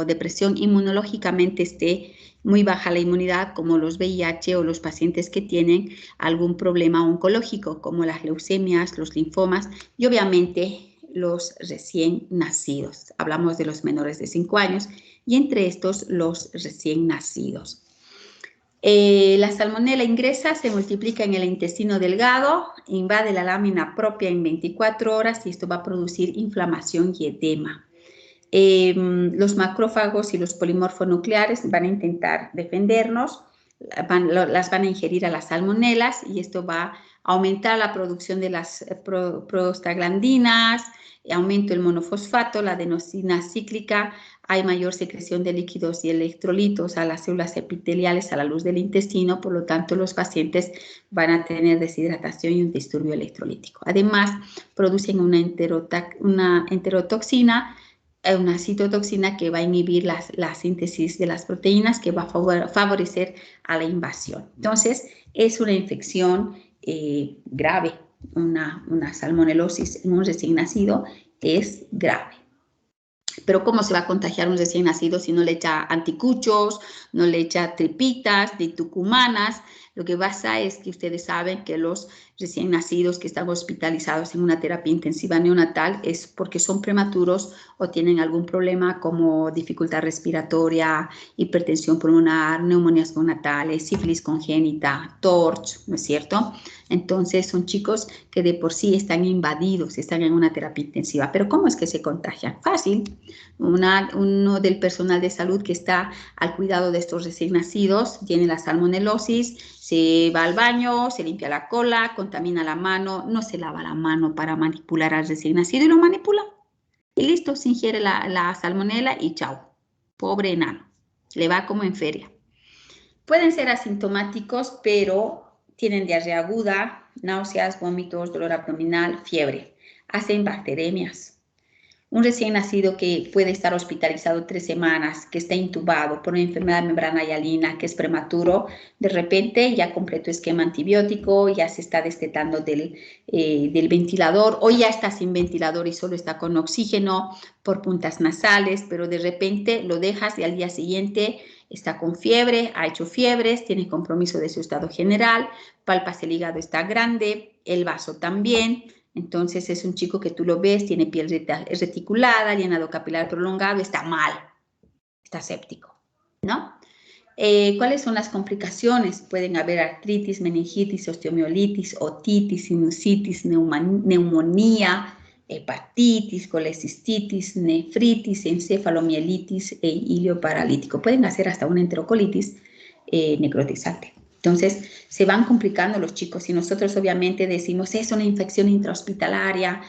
depresión inmunológicamente esté muy baja la inmunidad, como los VIH o los pacientes que tienen algún problema oncológico, como las leucemias, los linfomas y obviamente los recién nacidos. Hablamos de los menores de 5 años y entre estos los recién nacidos. La salmonela ingresa, se multiplica en el intestino delgado, invade la lámina propia en 24 horas y esto va a producir inflamación y edema. Los macrófagos y los polimorfonucleares van a intentar defendernos, las van a ingerir a las salmonelas y esto va a aumentar la producción de las prostaglandinas, aumento el monofosfato, la adenosina cíclica, hay mayor secreción de líquidos y electrolitos a las células epiteliales a la luz del intestino, por lo tanto los pacientes van a tener deshidratación y un disturbio electrolítico. Además, producen una enterotoxina, una citotoxina que va a inhibir la síntesis de las proteínas, que va a favorecer a la invasión. Entonces, es una infección grave, una salmonelosis en un recién nacido es grave. Pero ¿cómo se va a contagiar un recién nacido si no le echa anticuchos, no le echa tripitas, ni tucumanas? Lo que pasa es que ustedes saben que los recién nacidos que están hospitalizados en una terapia intensiva neonatal es porque son prematuros o tienen algún problema como dificultad respiratoria, hipertensión pulmonar, neumonías neonatales, sífilis congénita, TORCH, ¿no es cierto? Entonces son chicos que de por sí están invadidos, están en una terapia intensiva. ¿Pero cómo es que se contagian? Fácil. Uno del personal de salud que está al cuidado de estos recién nacidos tiene la salmonelosis, se va al baño, se limpia la cola, contamina la mano, no se lava la mano para manipular al recién nacido y lo manipula. Y listo, se ingiere la salmonela y chao. Pobre enano, le va como en feria. Pueden ser asintomáticos, pero tienen diarrea aguda, náuseas, vómitos, dolor abdominal, fiebre. Hacen bacteremias. Un recién nacido que puede estar hospitalizado 3 semanas, que está intubado por una enfermedad de membrana hialina, que es prematuro, de repente ya completó esquema antibiótico, ya se está destetando del ventilador o ya está sin ventilador y solo está con oxígeno por puntas nasales, pero de repente lo dejas y al día siguiente está con fiebre, ha hecho fiebres, tiene compromiso de su estado general, palpas el hígado está grande, el vaso también. Entonces es un chico que tú lo ves, tiene piel reticulada, llenado capilar prolongado, está mal, está séptico, ¿no? ¿Cuáles son las complicaciones? Pueden haber artritis, meningitis, osteomielitis, otitis, sinusitis, neumonía, hepatitis, colecistitis, nefritis, encefalomielitis e ilioparalítico. Pueden hacer hasta una enterocolitis necrotizante. Entonces, se van complicando los chicos y nosotros obviamente decimos, es una infección intrahospitalaria,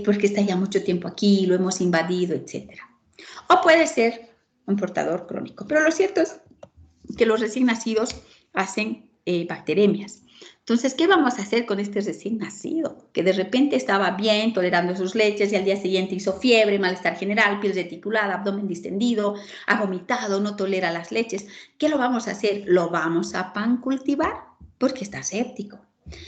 porque está ya mucho tiempo aquí, lo hemos invadido, etc. O puede ser un portador crónico. Pero lo cierto es que los recién nacidos hacen bacteremias. Entonces, ¿qué vamos a hacer con este recién nacido? Que de repente estaba bien, tolerando sus leches y al día siguiente hizo fiebre, malestar general, piel reticulada, abdomen distendido, ha vomitado, no tolera las leches. ¿Qué lo vamos a hacer? Lo vamos a pancultivar porque está séptico.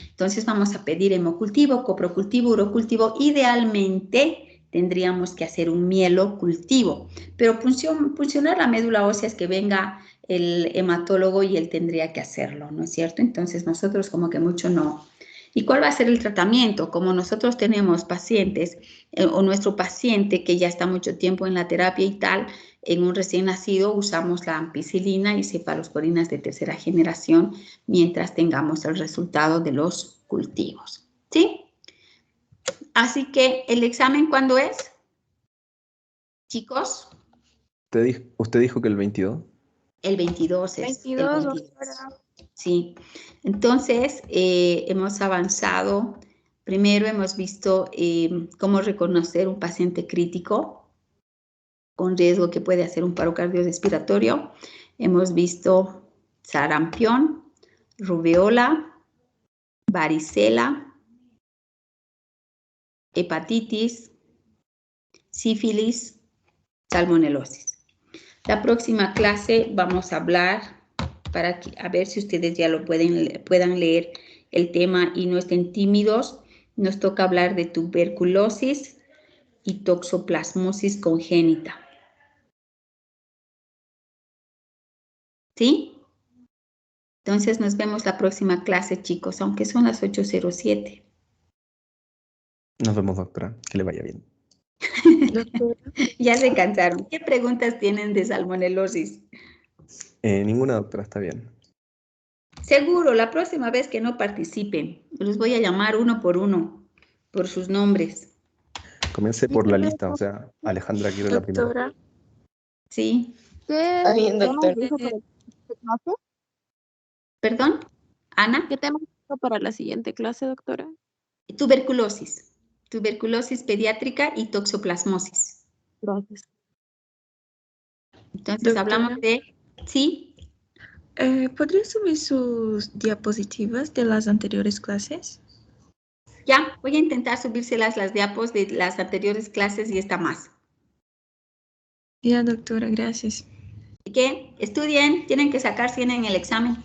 Entonces vamos a pedir hemocultivo, coprocultivo, urocultivo. Idealmente tendríamos que hacer un mielocultivo, pero funcionar la médula ósea es que venga el hematólogo y él tendría que hacerlo, ¿no es cierto? Entonces nosotros como que mucho no. ¿Y cuál va a ser el tratamiento? Como nosotros tenemos pacientes o nuestro paciente que ya está mucho tiempo en la terapia y tal, en un recién nacido usamos la ampicilina y cefalosporinas de 3ª generación mientras tengamos el resultado de los cultivos, ¿sí? Así que, ¿el examen cuándo es? Chicos. ¿Usted dijo que el 22? El 22 es. 22, el 22. doctora. Sí. Entonces, hemos avanzado. Primero hemos visto cómo reconocer un paciente crítico con riesgo que puede hacer un paro cardiorrespiratorio. Hemos visto sarampión, rubeola, varicela, hepatitis, sífilis, salmonelosis. La próxima clase vamos a hablar a ver si ustedes ya lo puedan leer el tema y no estén tímidos, nos toca hablar de tuberculosis y toxoplasmosis congénita. ¿Sí? Entonces nos vemos la próxima clase, chicos, aunque son las 8:07. Nos vemos, doctora. Que le vaya bien. Ya se cansaron. ¿Qué preguntas tienen de salmonelosis? Ninguna, doctora, está bien. Seguro, la próxima vez que no participen, los voy a llamar uno, por sus nombres. Comience por la lista, o sea, Alejandra quiere la primera. Doctora, ¿Sí? ¿Qué Está bien, tema doctor. dijo para la siguiente clase? ¿Perdón? ¿Ana? ¿Qué tema dijo para la siguiente clase, doctora? Tuberculosis. Tuberculosis pediátrica y toxoplasmosis. Gracias. Entonces Doctora. hablamos de... ¿Sí? ¿Podría subir sus diapositivas de las anteriores clases? Ya, voy a intentar subírselas las diapos de las anteriores clases y esta más. Ya, doctora, gracias. Así que estudien, tienen que sacar 100 en el examen.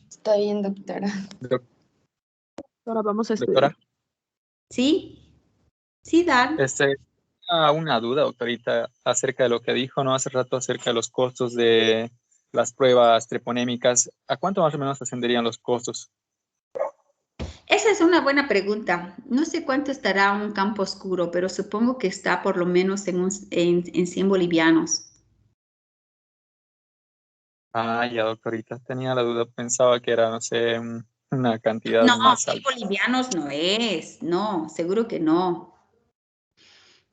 Está bien, doctora. Ahora vamos a estudiar. Doctora, ¿Sí? Sí, Dan. una duda, doctorita, acerca de lo que dijo, ¿no? Hace rato acerca de los costos de las pruebas treponémicas. ¿A cuánto más o menos ascenderían los costos? Esa es una buena pregunta. No sé cuánto estará un campo oscuro, pero supongo que está por lo menos en 100 bolivianos. Ah, ya, doctorita, tenía la duda, pensaba que era, no sé, una cantidad No, más 100 alta. bolivianos no es. No, seguro que no.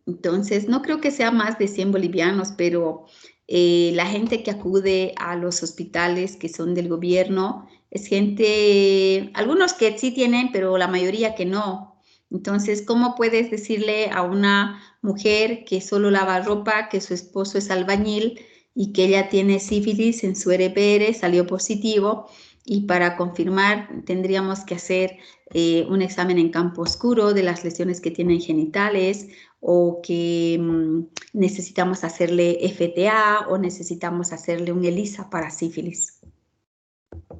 Entonces, no creo que sea más de 100 bolivianos, pero la gente que acude a los hospitales que son del gobierno es gente, algunos que sí tienen, pero la mayoría que no. Entonces, ¿cómo puedes decirle a una mujer que solo lava ropa, que su esposo es albañil y que ella tiene sífilis en su RPR, salió positivo? Y para confirmar tendríamos que hacer un examen en campo oscuro de las lesiones que tienen genitales, o que necesitamos hacerle FTA o necesitamos hacerle un ELISA para sífilis.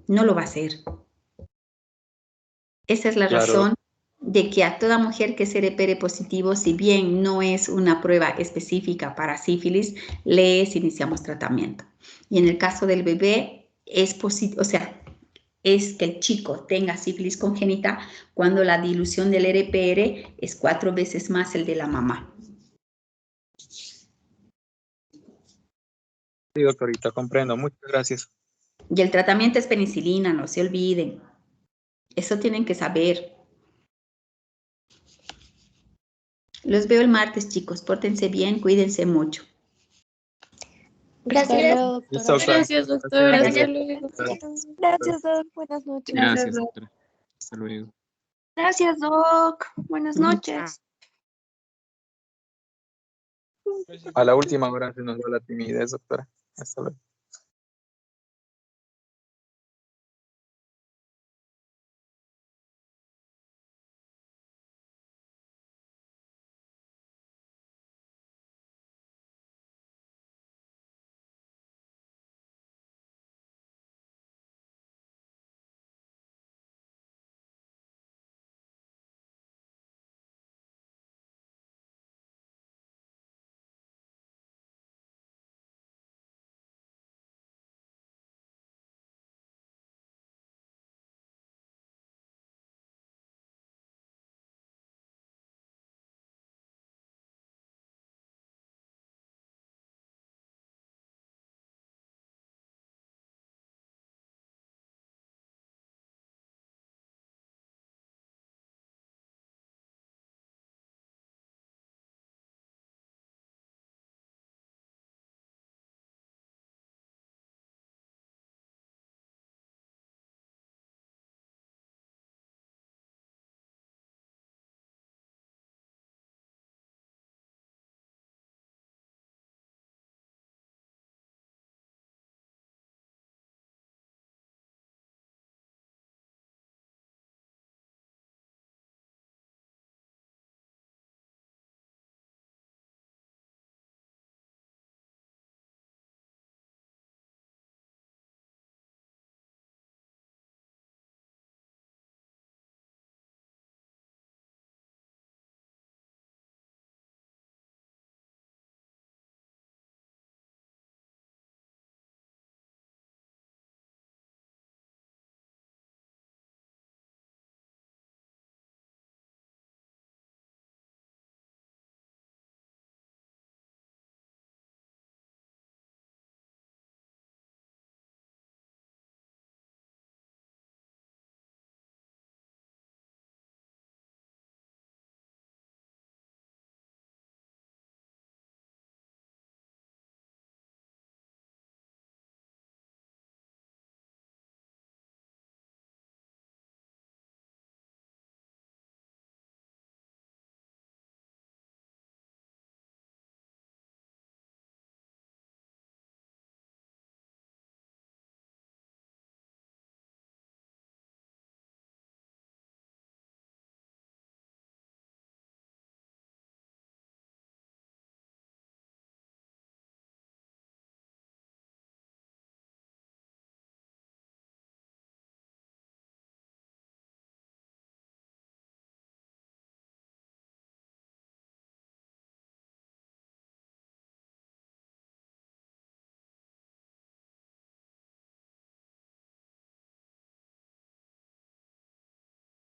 No lo va a hacer. Esa es la razón de que a toda mujer que es RPR positivo, si bien no es una prueba específica para sífilis, les iniciamos tratamiento. Y en el caso del bebé, es positivo, o sea, es que el chico tenga sífilis congénita cuando la dilución del RPR es 4 veces más el de la mamá. Sí, doctorita, comprendo. Muchas gracias. Y el tratamiento es penicilina, no se olviden. Eso tienen que saber. Los veo el martes, chicos. Pórtense bien, cuídense mucho. Gracias. Hasta luego, Listo, doctora. doctora. Gracias, doctora. Gracias. Hasta luego. Gracias, Doc. Buenas noches. Gracias, doctora. Hasta luego. Gracias, Doc. Buenas noches. A la última hora se nos va la timidez, doctora. Hasta luego.